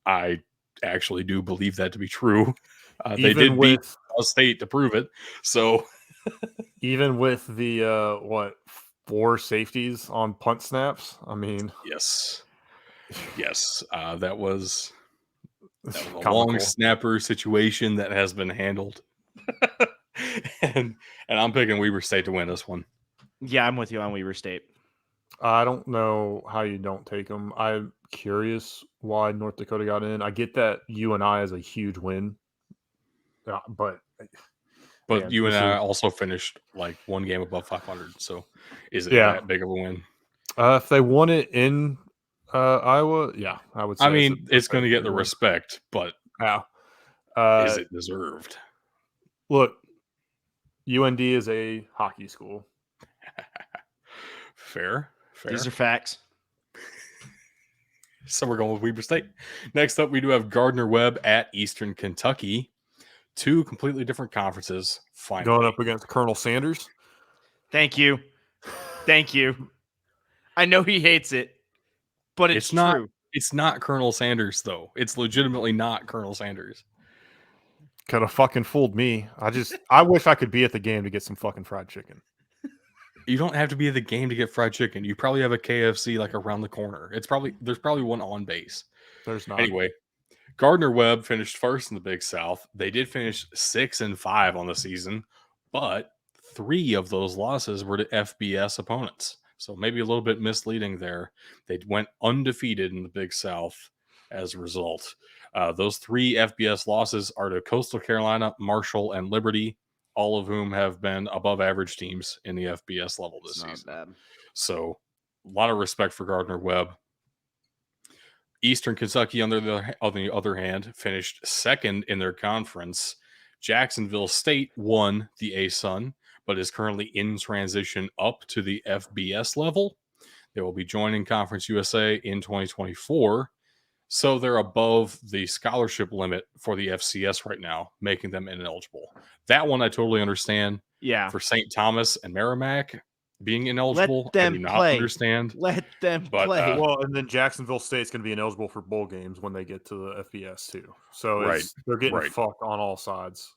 Speaker 1: I actually do believe that to be true. They
Speaker 3: Even
Speaker 1: did beat
Speaker 3: with
Speaker 1: Utah State to prove it. So
Speaker 3: even with the 4 safeties on punt snaps, I mean,
Speaker 1: yes, that was a long
Speaker 3: comical.
Speaker 1: snapper situation that has been handled. and I'm picking Weber State to win this one.
Speaker 2: Yeah, I'm with you on Weber State.
Speaker 3: I don't know how you don't take them. I'm curious why North Dakota got in. I get that UNI is a huge win, but man,
Speaker 1: UNI also finished like one game above 500. So is it
Speaker 3: Yeah.
Speaker 1: that big of a win?
Speaker 3: If they won it in Iowa, yeah, I would say.
Speaker 1: I mean, it's going to get the
Speaker 3: win.
Speaker 1: respect, but
Speaker 3: Yeah.
Speaker 1: is it deserved?
Speaker 3: Look, UND is a hockey school.
Speaker 1: Fair.
Speaker 2: These are facts.
Speaker 1: So we're going with Weber State. Next up, we do have Gardner-Webb at Eastern Kentucky. 2 completely different conferences. Finally.
Speaker 3: Going up against Colonel Sanders.
Speaker 2: Thank you. I know he hates it, but it's true.
Speaker 1: It's not Colonel Sanders, though. It's legitimately not Colonel Sanders.
Speaker 3: Could have fucking fooled me. I wish I could be at the game to get some fucking fried chicken.
Speaker 1: You don't have to be at the game to get fried chicken. You probably have a KFC like around the corner. There's probably one on base.
Speaker 3: There's not.
Speaker 1: Anyway, Gardner-Webb finished first in the Big South. They did finish 6-5 on the season, but 3 of those losses were to FBS opponents. So maybe a little bit misleading there. They went undefeated in the Big South as a result. Those 3 FBS losses are to Coastal Carolina, Marshall, and Liberty, all of whom have been above average teams in the FBS level this season.
Speaker 2: Bad.
Speaker 1: So a lot of respect for Gardner-Webb. Eastern Kentucky, on the other hand, finished second in their conference. Jacksonville State won the ASUN, but is currently in transition up to the FBS level. They will be joining Conference USA in 2024. So they're above the scholarship limit for the FCS right now, making them ineligible. That one I totally understand.
Speaker 2: Yeah.
Speaker 1: For St. Thomas and Merrimack being ineligible,
Speaker 2: Let
Speaker 1: I
Speaker 2: them
Speaker 1: do not
Speaker 2: play.
Speaker 1: understand.
Speaker 2: Let them
Speaker 1: But,
Speaker 2: play.
Speaker 3: Well, and then Jacksonville State's going to be ineligible for bowl games when they get to the FBS too. So they're getting fucked on all sides.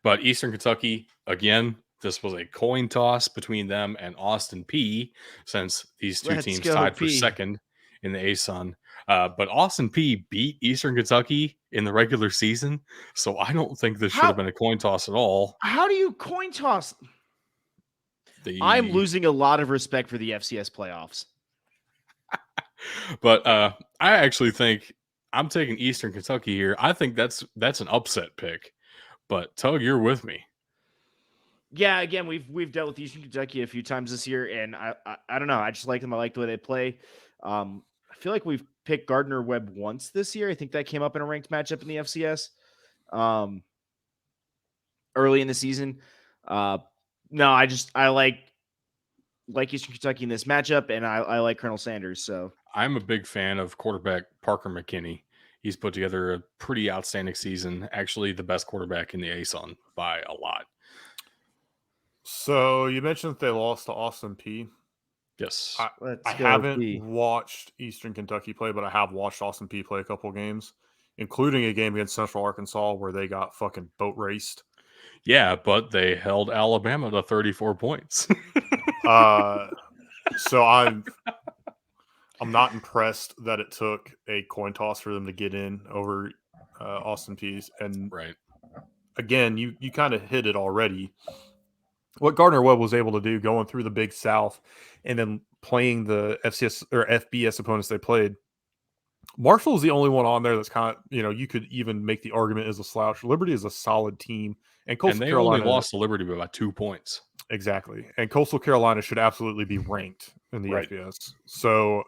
Speaker 1: But Eastern Kentucky, again, this was a coin toss between them and Austin Peay, since these 2 teams tied for second in the ASUN. But Austin Peay beat Eastern Kentucky in the regular season, so I don't think this should have been a coin toss at all.
Speaker 2: How do you coin toss? I'm losing a lot of respect for the FCS playoffs.
Speaker 1: But I actually think I'm taking Eastern Kentucky here. I think that's an upset pick. But Tug, you're with me.
Speaker 2: Yeah, again, we've dealt with Eastern Kentucky a few times this year, and I don't know. I just like them. I like the way they play. I feel like we've picked Gardner-Webb once this year. I think that came up in a ranked matchup in the FCS early in the season. No, I like Eastern Kentucky in this matchup, and I like Colonel Sanders. So
Speaker 1: I'm a big fan of quarterback Parker McKinney. He's put together a pretty outstanding season. Actually, the best quarterback in the ASUN by a lot.
Speaker 3: So you mentioned that they lost to Austin Peay.
Speaker 1: Yes.
Speaker 3: I haven't watched Eastern Kentucky play, but I have watched Austin Peay play a couple games, including a game against Central Arkansas where they got fucking boat raced.
Speaker 1: Yeah, but they held Alabama to 34 points.
Speaker 3: So I'm not impressed that it took a coin toss for them to get in over Austin Peay's. And again, you kind of hit it already. What Gardner-Webb was able to do going through the Big South and then playing the FCS or FBS opponents they played. Marshall is the only one on there that's kind of, you could even make the argument as a slouch. Liberty is a solid team. And Coastal Carolina
Speaker 1: only lost to Liberty by about 2 points.
Speaker 3: Exactly. And Coastal Carolina should absolutely be ranked in the FBS. So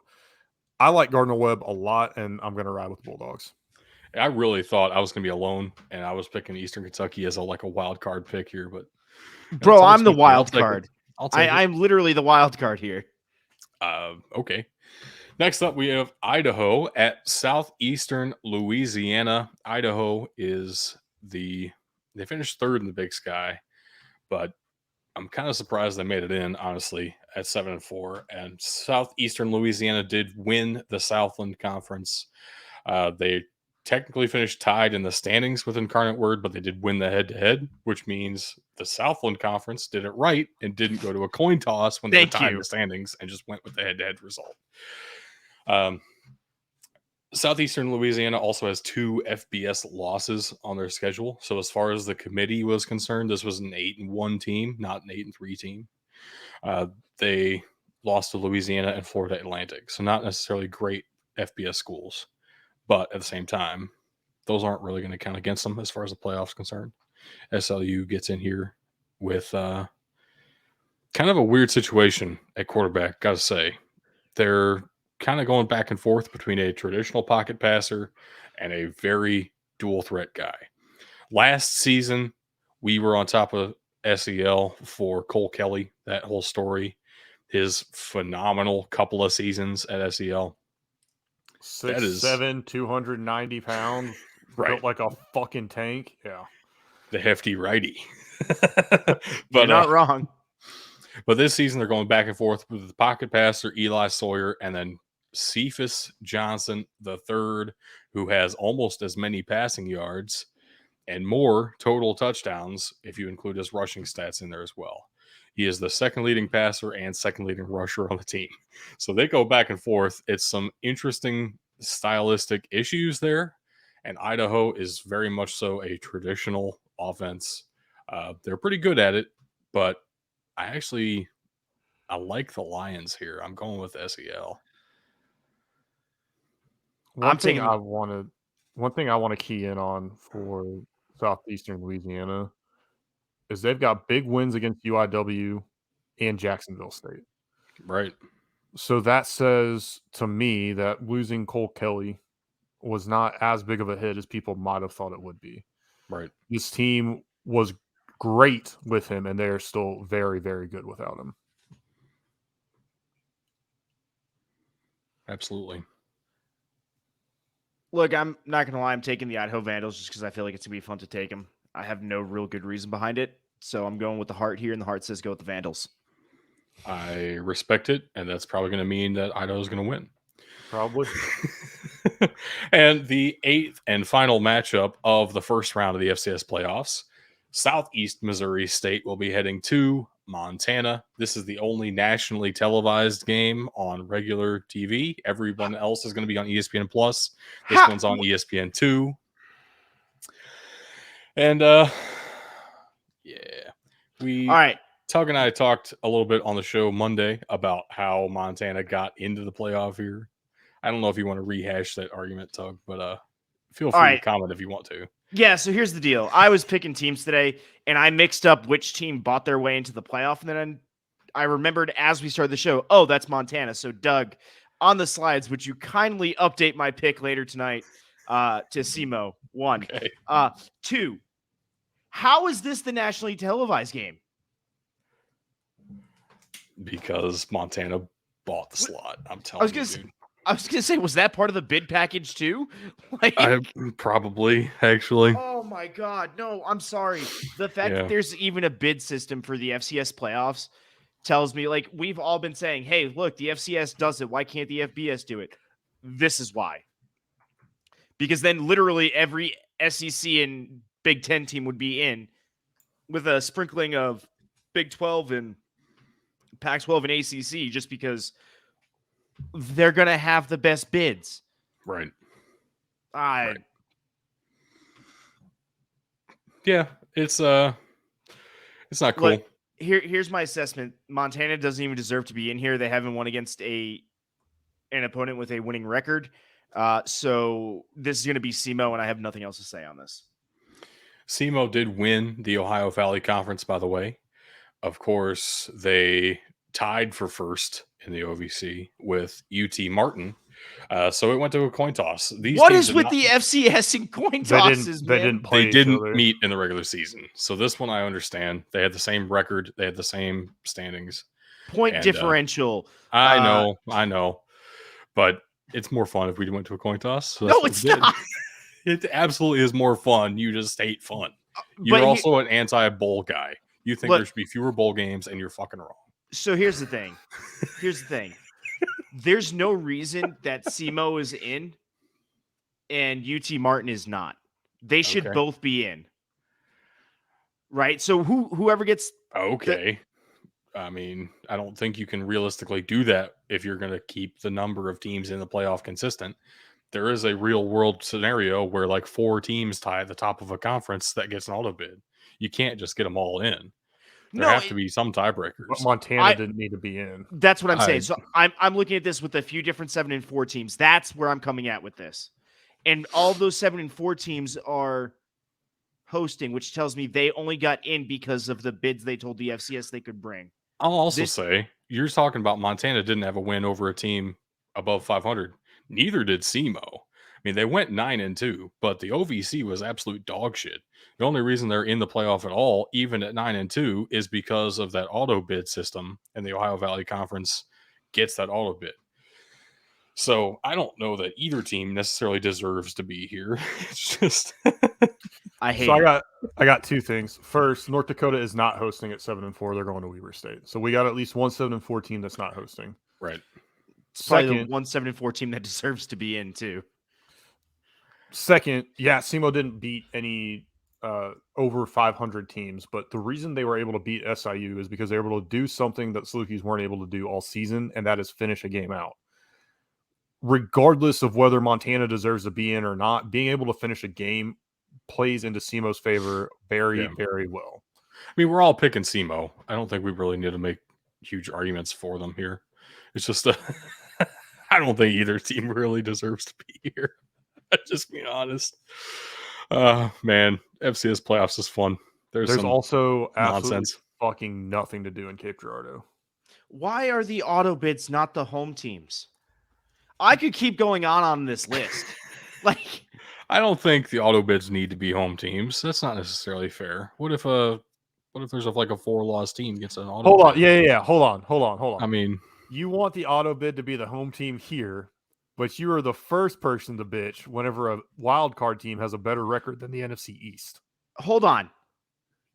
Speaker 3: I like Gardner-Webb a lot, and I'm going to ride with the Bulldogs.
Speaker 1: I really thought I was going to be alone, and I was picking Eastern Kentucky as a wild card pick here, but
Speaker 2: bro, I'm the wild card. I'm literally the wild card here.
Speaker 1: Okay. Next up, we have Idaho at Southeastern Louisiana. Idaho is they finished third in the Big Sky, but I'm kind of surprised they made it in, honestly, at 7-4. And Southeastern Louisiana did win the Southland Conference. They technically finished tied in the standings with Incarnate Word, but they did win the head-to-head, which means the Southland Conference did it right and didn't go to a coin toss when they were tied in the standings and just went with the head-to-head result. Southeastern Louisiana also has 2 FBS losses on their schedule. So as far as the committee was concerned, this was an 8-1 team, not an 8-3 team. They lost to Louisiana and Florida Atlantic. So not necessarily great FBS schools. But at the same time, those aren't really going to count against them as far as the playoffs concerned. SLU gets in here with kind of a weird situation at quarterback, got to say. They're kind of going back and forth between a traditional pocket passer and a very dual threat guy. Last season, we were on top of SEL for Cole Kelly, that whole story, his phenomenal couple of seasons at SEL.
Speaker 3: 6'7", 290 pounds,
Speaker 1: right?
Speaker 3: Built like a fucking tank. Yeah,
Speaker 1: the hefty righty.
Speaker 2: But you're not wrong.
Speaker 1: But this season, they're going back and forth with the pocket passer, Eli Sawyer, and then Cephas Johnson III, who has almost as many passing yards and more total touchdowns if you include his rushing stats in there as well. He is the second leading passer and second leading rusher on the team. So they go back and forth. It's some interesting stylistic issues there. And Idaho is very much so a traditional offense. They're pretty good at it, but I like the Lions here. I'm going with SEL.
Speaker 3: One thing I want to key in on for Southeastern Louisiana is they've got big wins against UIW and Jacksonville State.
Speaker 1: Right.
Speaker 3: So that says to me that losing Cole Kelly was not as big of a hit as people might have thought it would be.
Speaker 1: Right.
Speaker 3: This team was great with him, and they are still very, very good without him.
Speaker 1: Absolutely.
Speaker 2: Look, I'm not going to lie. I'm taking the Idaho Vandals just because I feel like it's going to be fun to take them. I have no real good reason behind it. So I'm going with the heart here, and the heart says go with the Vandals.
Speaker 1: I respect it, and that's probably going to mean that Idaho's going to win.
Speaker 3: Probably.
Speaker 1: And the 8th and final matchup of the first round of the FCS playoffs, Southeast Missouri State will be heading to Montana. This is the only nationally televised game on regular TV. Everyone else is going to be on ESPN Plus. This one's on ESPN 2. And yeah,
Speaker 2: all right.
Speaker 1: Tug and I talked a little bit on the show Monday about how Montana got into the playoff here. I don't know if you want to rehash that argument, Tug, but feel free to comment if you want to.
Speaker 2: Yeah, so here's the deal. I was picking teams today, and I mixed up which team bought their way into the playoff, and then I remembered as we started the show, oh, that's Montana. So, Doug, on the slides, would you kindly update my pick later tonight to SEMO? 1.
Speaker 1: Okay.
Speaker 2: 2, how is this the nationally televised game?
Speaker 1: Because Montana bought the slot. I'm telling you, dude.
Speaker 2: I was gonna say, was that part of the bid package too?
Speaker 1: Probably, actually.
Speaker 2: Oh my god, no! I'm sorry. The fact that there's even a bid system for the FCS playoffs tells me, like, we've all been saying, "Hey, look, the FCS does it. Why can't the FBS do it?" This is why. Because then, literally, every SEC and Big Ten team would be in, with a sprinkling of Big 12 and Pac-12 and ACC, just because they're going to have the best bids.
Speaker 1: Right.
Speaker 2: Right.
Speaker 1: Yeah, it's not cool.
Speaker 2: Look, here's my assessment. Montana doesn't even deserve to be in here. They haven't won against an opponent with a winning record. So this is going to be SEMO, and I have nothing else to say on this.
Speaker 1: SEMO did win the Ohio Valley Conference, by the way. Of course, they tied for first in the OVC with UT Martin. So it went to a coin toss.
Speaker 2: What is with the FCS and coin tosses, man?
Speaker 1: They didn't meet in the regular season. So this one I understand. They had the same record. They had the same standings.
Speaker 2: Point differential.
Speaker 1: I know. But it's more fun if we went to a coin toss. So
Speaker 2: no, it's not.
Speaker 1: It absolutely is more fun. You just hate fun. You're also an anti-bowl guy. You think
Speaker 2: Look-
Speaker 1: there should be fewer bowl games, and you're fucking wrong.
Speaker 2: So here's the thing. There's no reason that SEMO is in and UT Martin is not. They should
Speaker 1: Okay.
Speaker 2: both be in. Right? So whoever gets
Speaker 1: Okay. I mean, I don't think you can realistically do that if you're going to keep the number of teams in the playoff consistent. There is a real world scenario where like 4 teams tie at the top of a conference that gets an auto bid. You can't just get them all in. There have to be some tiebreakers.
Speaker 3: But Montana didn't need to be in.
Speaker 2: That's what I'm saying. So I'm looking at this with a few different 7 and 4 teams. That's where I'm coming at with this. And all those 7 and 4 teams are hosting, which tells me they only got in because of the bids they told the FCS they could bring.
Speaker 1: I'll also say, you're talking about Montana didn't have a win over a team above 500. Neither did SEMO. I mean, they went 9-2, but the OVC was absolute dog shit. The only reason they're in the playoff at all, even at 9-2, is because of that auto bid system, and the Ohio Valley Conference gets that auto bid. So I don't know that either team necessarily deserves to be here. It's just
Speaker 2: I hate.
Speaker 3: So I got 2 things. First, North Dakota is not hosting at 7 and 4. They're going to Weber State. So we got at least one 7 and 4 team that's not hosting.
Speaker 1: right.
Speaker 2: It's probably the
Speaker 3: Second,
Speaker 2: 1 7 and 4 team that deserves to be in too.
Speaker 3: Second, yeah, SEMO didn't beat any over 500 teams, but the reason they were able to beat SIU is because they were able to do something that Salukis weren't able to do all season, and that is finish a game out. Regardless of whether Montana deserves to be in or not, being able to finish a game plays into SEMO's favor very, very well.
Speaker 1: I mean, we're all picking SEMO. I don't think we really need to make huge arguments for them here. It's just I don't think either team really deserves to be here. Just being honest. Man, FCS playoffs is fun. There's
Speaker 3: also absolutely
Speaker 1: nonsense.
Speaker 3: fucking nothing to do in Cape Girardeau.
Speaker 2: Why are the auto bids not the home teams? I could keep going on this list. Like,
Speaker 1: I don't think the auto bids need to be home teams. That's not necessarily fair. What if there's like a 4-loss team gets an auto
Speaker 3: Hold on.
Speaker 1: bid?
Speaker 3: Yeah. Hold on.
Speaker 1: I mean,
Speaker 3: you want the auto bid to be the home team here, but you are the first person to bitch whenever a wild card team has a better record than the NFC East.
Speaker 2: hold on.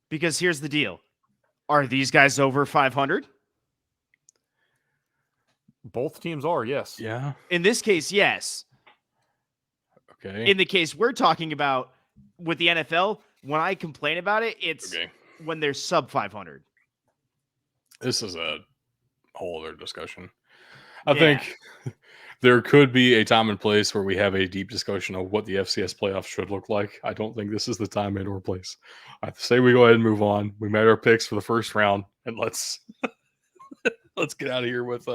Speaker 2: Because here's the deal. Are these guys over 500?
Speaker 3: Both teams are, yes.
Speaker 1: yeah.
Speaker 2: In this case, yes.
Speaker 1: Okay.
Speaker 2: In the case we're talking about with the NFL, when I complain about it, it's when they're sub 500.
Speaker 1: This is a whole other discussion. I think there could be a time and place where we have a deep discussion of what the FCS playoffs should look like. I don't think this is the time and or place. I say we go ahead and move on. We made our picks for the first round, and let's get out of here with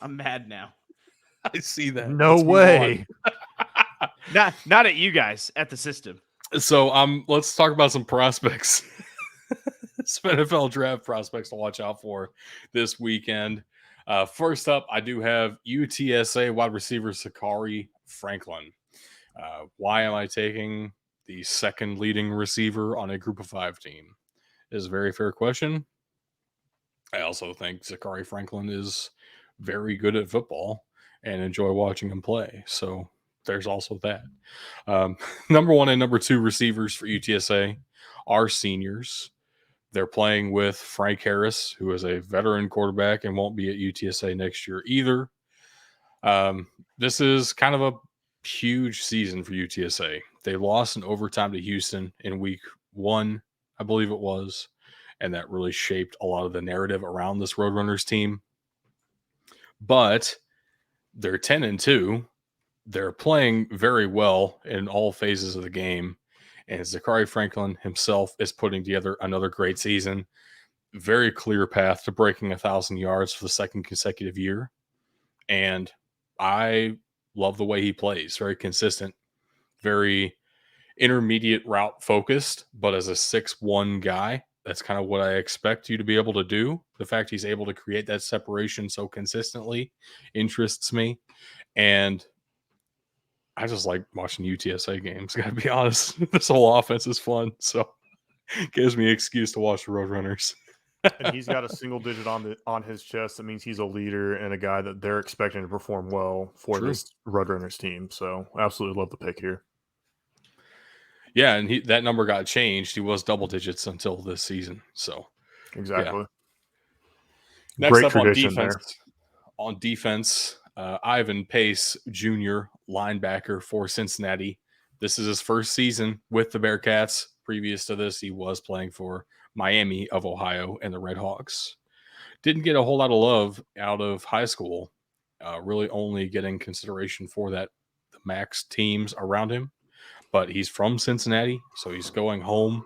Speaker 2: I'm mad now.
Speaker 1: I see that.
Speaker 3: No
Speaker 1: Let's move
Speaker 3: way.
Speaker 2: Not at you guys, at the system.
Speaker 1: on. So let's talk about some prospects. Some NFL draft prospects to watch out for this weekend. First up, I do have UTSA wide receiver Sakari Franklin. Why am I taking the second leading receiver on a group of 5 team? Is a very fair question. I also think Sakari Franklin is very good at football and enjoy watching him play. So there's also that. Number 1 and number 2 receivers for UTSA are seniors. They're playing with Frank Harris, who is a veteran quarterback and won't be at UTSA next year either. This is kind of a huge season for UTSA. They lost in overtime to Houston in week 1, I believe it was, and that really shaped a lot of the narrative around this Roadrunners team. But they're 10-2. They're playing very well in all phases of the game. And Sakari Franklin himself is putting together another great season. Very clear path to breaking 1,000 yards for the second consecutive year. And I love the way he plays. Very consistent, very intermediate route focused, but as a 6'1" guy, that's kind of what I expect you to be able to do. The fact he's able to create that separation so consistently interests me. And I just like watching UTSA games. Gotta be honest. This whole offense is fun, so it gives me an excuse to watch the Roadrunners.
Speaker 3: And he's got a single digit on his chest. That means he's a leader and a guy that they're expecting to perform well for this Roadrunners team. So absolutely love the pick here.
Speaker 1: Yeah, and that number got changed. He was double digits until this season. So
Speaker 3: Exactly.
Speaker 1: next
Speaker 3: Great
Speaker 1: up on
Speaker 3: tradition
Speaker 1: defense.
Speaker 3: there.
Speaker 1: Ivan Pace Jr., linebacker for Cincinnati. This is his first season with the Bearcats. Previous to this, he was playing for Miami of Ohio and the Red Hawks. Didn't get a whole lot of love out of high school, really only getting consideration for the max teams around him. But he's from Cincinnati, so he's going home,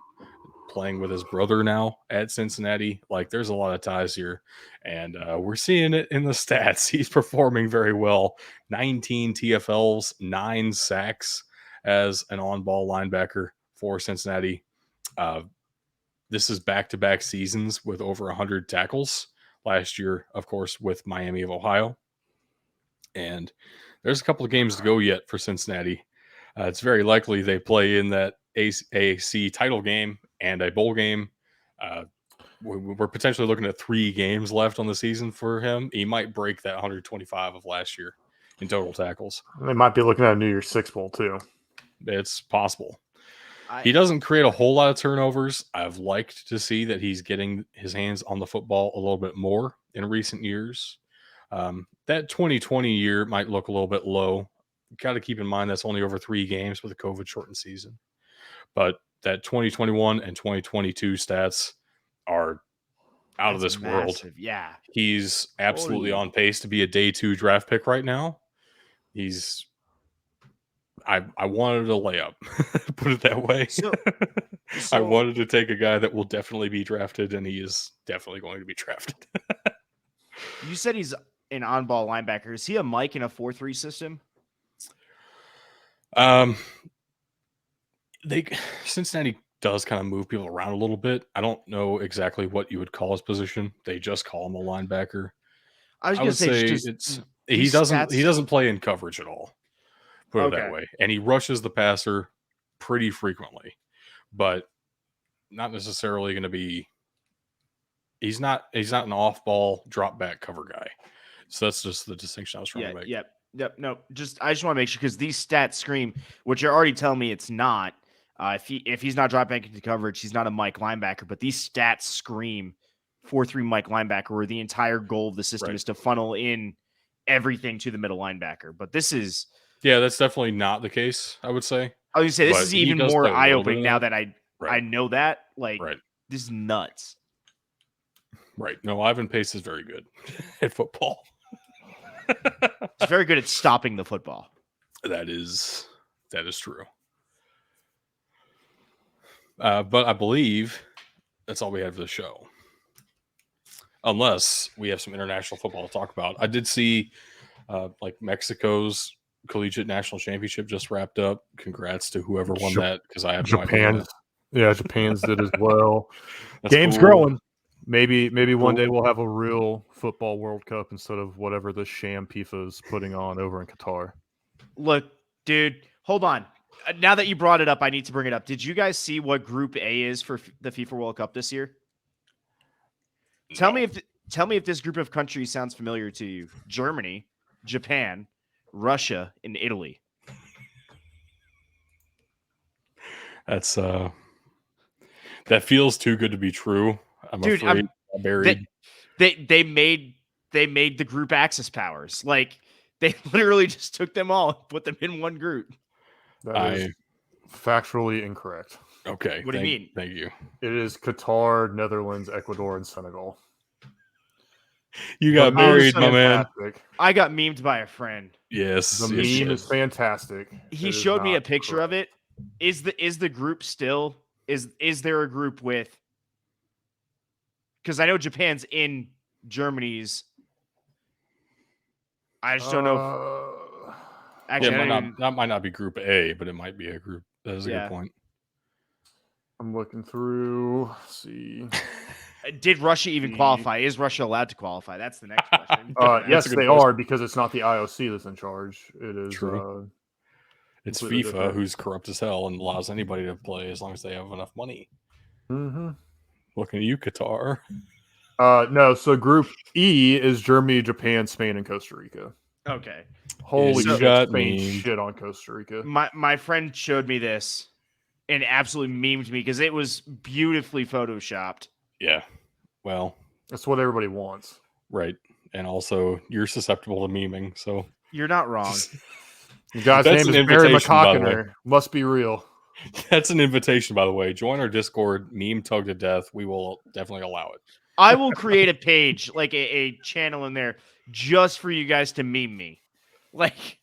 Speaker 1: playing with his brother now at Cincinnati. Like, there's a lot of ties here, and we're seeing it in the stats. He's performing very well. 19 TFLs, 9 sacks as an on-ball linebacker for Cincinnati. This is back-to-back seasons with over 100 tackles. Last year, of course, with Miami of Ohio. And there's a couple of games to go yet for Cincinnati. It's very likely they play in that AAC title game and a bowl game. We're potentially looking at 3 games left on the season for him. He might break that 125 of last year in total tackles.
Speaker 3: They might be looking at a New Year's Six Bowl too.
Speaker 1: It's possible. He doesn't create a whole lot of turnovers. I've liked to see that he's getting his hands on the football a little bit more in recent years. That 2020 year might look a little bit low. Got to keep in mind that's only over 3 games with a COVID shortened season. But that 2021 and 2022 stats are out of this world.
Speaker 2: Yeah.
Speaker 1: He's absolutely on pace to be a day 2 draft pick right now. I wanted a layup, put it that way. I wanted to take a guy that will definitely be drafted, and he is definitely going to be drafted.
Speaker 2: You said he's an on-ball linebacker. Is he a Mike in a 4-3 system?
Speaker 1: Cincinnati does kind of move people around a little bit. I don't know exactly what you would call his position. They just call him a linebacker.
Speaker 2: I was going to say
Speaker 1: he doesn't play in coverage at all. Put it that way. And he rushes the passer pretty frequently, but not necessarily going to be. He's not an off-ball drop back cover guy. So that's just the distinction I was trying to make.
Speaker 2: Yep. No, I just want to make sure, because these stats scream, which you're already telling me it's not. If he's not drop back into coverage, he's not a Mike linebacker. But these stats scream 4-3 Mike linebacker, where the entire goal of the system is to funnel in everything to the middle linebacker. But this is.
Speaker 1: Yeah, that's definitely not the case, I would say.
Speaker 2: I was going to say, this is even more eye-opening now that I know that. Like, this is nuts.
Speaker 1: Right. No, Ivan Pace is very good at football.
Speaker 2: He's very good at stopping the football.
Speaker 1: That is true. But I believe that's all we have for the show. Unless we have some international football to talk about. I did see like Mexico's Collegiate National Championship just wrapped up. Congrats to whoever won that, because I have no idea.
Speaker 3: Yeah, Japan's did as well. Game's growing. Maybe one day we'll have a real football World Cup instead of whatever the sham FIFA's putting on over in Qatar.
Speaker 2: Look, dude, hold on. Now that you brought it up, I need to bring it up. Did you guys see what Group A is for the FIFA World Cup this year? No. Tell me if this group of countries sounds familiar to you. Germany, Japan, Russia, and Italy.
Speaker 1: That's that feels too good to be true.
Speaker 2: Dude,
Speaker 1: I'm buried.
Speaker 2: They made the group Axis powers. Like, they literally just took them all and put them in one group.
Speaker 3: That is factually incorrect.
Speaker 1: Okay.
Speaker 2: What do you mean?
Speaker 1: Thank you.
Speaker 3: It is Qatar, Netherlands, Ecuador, and Senegal.
Speaker 1: You got buried, my man.
Speaker 2: I got memed by a friend.
Speaker 1: Yes.
Speaker 3: The meme is fantastic.
Speaker 2: He showed me a picture of it. Is the group still is there a group with, because I know Japan's in Germany's. I just don't know. Actually,
Speaker 1: that might not be Group A, but it might be a group. That is a good point.
Speaker 3: I'm looking through. Let's see.
Speaker 2: Did Russia even qualify? Is Russia allowed to qualify? That's the next question.
Speaker 3: Yes, they are, because it's not the IOC that's in charge. It is.
Speaker 1: True. It's FIFA different. Who's corrupt as hell and allows anybody to play as long as they have enough money.
Speaker 3: Mm-hmm.
Speaker 1: Looking at you, Qatar.
Speaker 3: No, so Group E is Germany, Japan, Spain, and Costa Rica.
Speaker 2: Okay.
Speaker 3: Holy shit, Spain shit on Costa Rica.
Speaker 2: My friend showed me this, and absolutely memed me because it was beautifully photoshopped.
Speaker 1: Yeah. Well,
Speaker 3: That's what everybody wants.
Speaker 1: right. And also, you're susceptible to memeing. So
Speaker 2: You're not wrong.
Speaker 3: The guy's
Speaker 1: That's
Speaker 3: name
Speaker 1: an
Speaker 3: is Barry
Speaker 1: invitation, by the way.
Speaker 3: McCockiner. Must be real.
Speaker 1: That's an invitation, by the way. Join our Discord, meme tug to death. We will definitely allow it.
Speaker 2: I will create a page, like a channel in there, just for you guys to meme me. Like,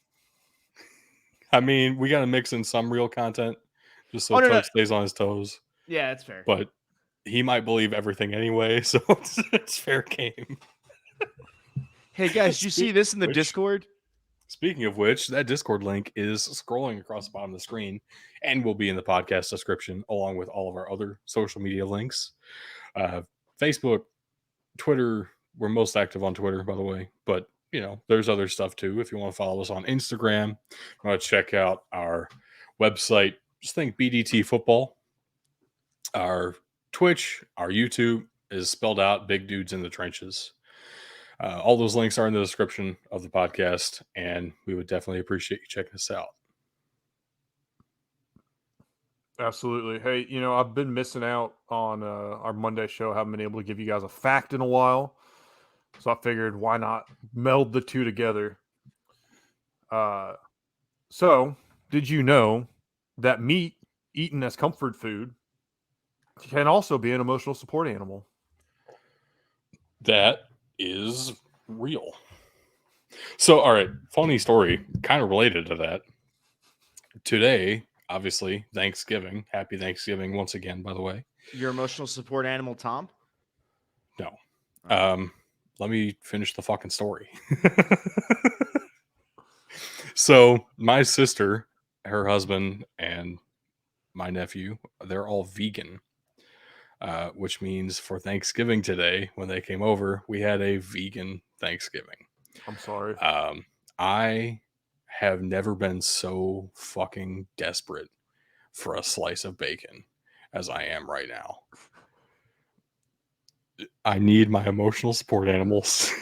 Speaker 1: I mean, we got to mix in some real content just so
Speaker 2: Oh, no,
Speaker 1: Tug
Speaker 2: no.
Speaker 1: stays on his toes.
Speaker 2: yeah, that's fair.
Speaker 1: But he might believe everything anyway, so it's fair game.
Speaker 2: Hey guys, did you see this in the Discord?
Speaker 1: Speaking of which, that Discord link is scrolling across the bottom of the screen and will be in the podcast description along with all of our other social media links. Facebook, Twitter. We're most active on Twitter, by the way. But, there's other stuff too. If you want to follow us on Instagram, you want to check out our website, just think BDT Football. Our Twitch, our YouTube is spelled out Big Dudes in the Trenches. All those links are in the description of the podcast, and we would definitely appreciate you checking us out.
Speaker 3: Absolutely. Hey, I've been missing out on our Monday show. Haven't been able to give you guys a fact in a while. So I figured, why not meld the two together? So, did you know that meat eaten as comfort food can also be an emotional support animal?
Speaker 1: That is real. So, all right, funny story, kind of related to that. Today, obviously, Thanksgiving. Happy Thanksgiving once again, by the way.
Speaker 2: Your emotional support animal, Tom?
Speaker 1: No. Let me finish the fucking story. So, my sister, her husband, and my nephew, they're all vegan. Which means for Thanksgiving today, when they came over, we had a vegan Thanksgiving.
Speaker 3: I'm sorry.
Speaker 1: I have never been so fucking desperate for a slice of bacon as I am right now. I need my emotional support animals.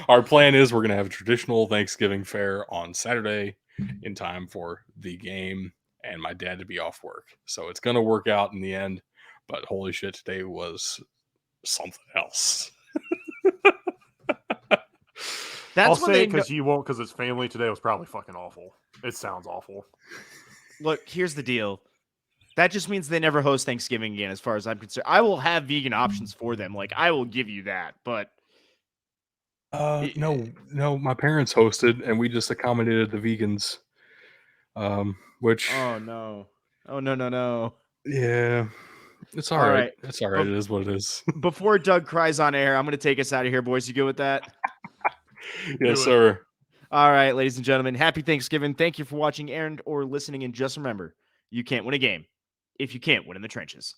Speaker 1: Our plan is we're going to have a traditional Thanksgiving fare on Saturday in time for the game and my dad to be off work. So it's going to work out in the end, but holy shit, today was something else.
Speaker 3: I'll say it because you won't, because it's family today was probably fucking awful. It sounds awful.
Speaker 2: Look, here's the deal. That just means they never host Thanksgiving again, as far as I'm concerned. I will have vegan options for them. Like, I will give you that, but...
Speaker 1: No, my parents hosted, and we just accommodated the vegans. Which...
Speaker 2: Oh, no. Oh, no.
Speaker 1: Yeah, it's all right. It's all right. It is what it is.
Speaker 2: Before Doug cries on air, I'm going to take us out of here, boys. You good with that?
Speaker 1: Yes, sir.
Speaker 2: All right, ladies and gentlemen. Happy Thanksgiving. Thank you for watching and or listening. And just remember, you can't win a game if you can't win in the trenches.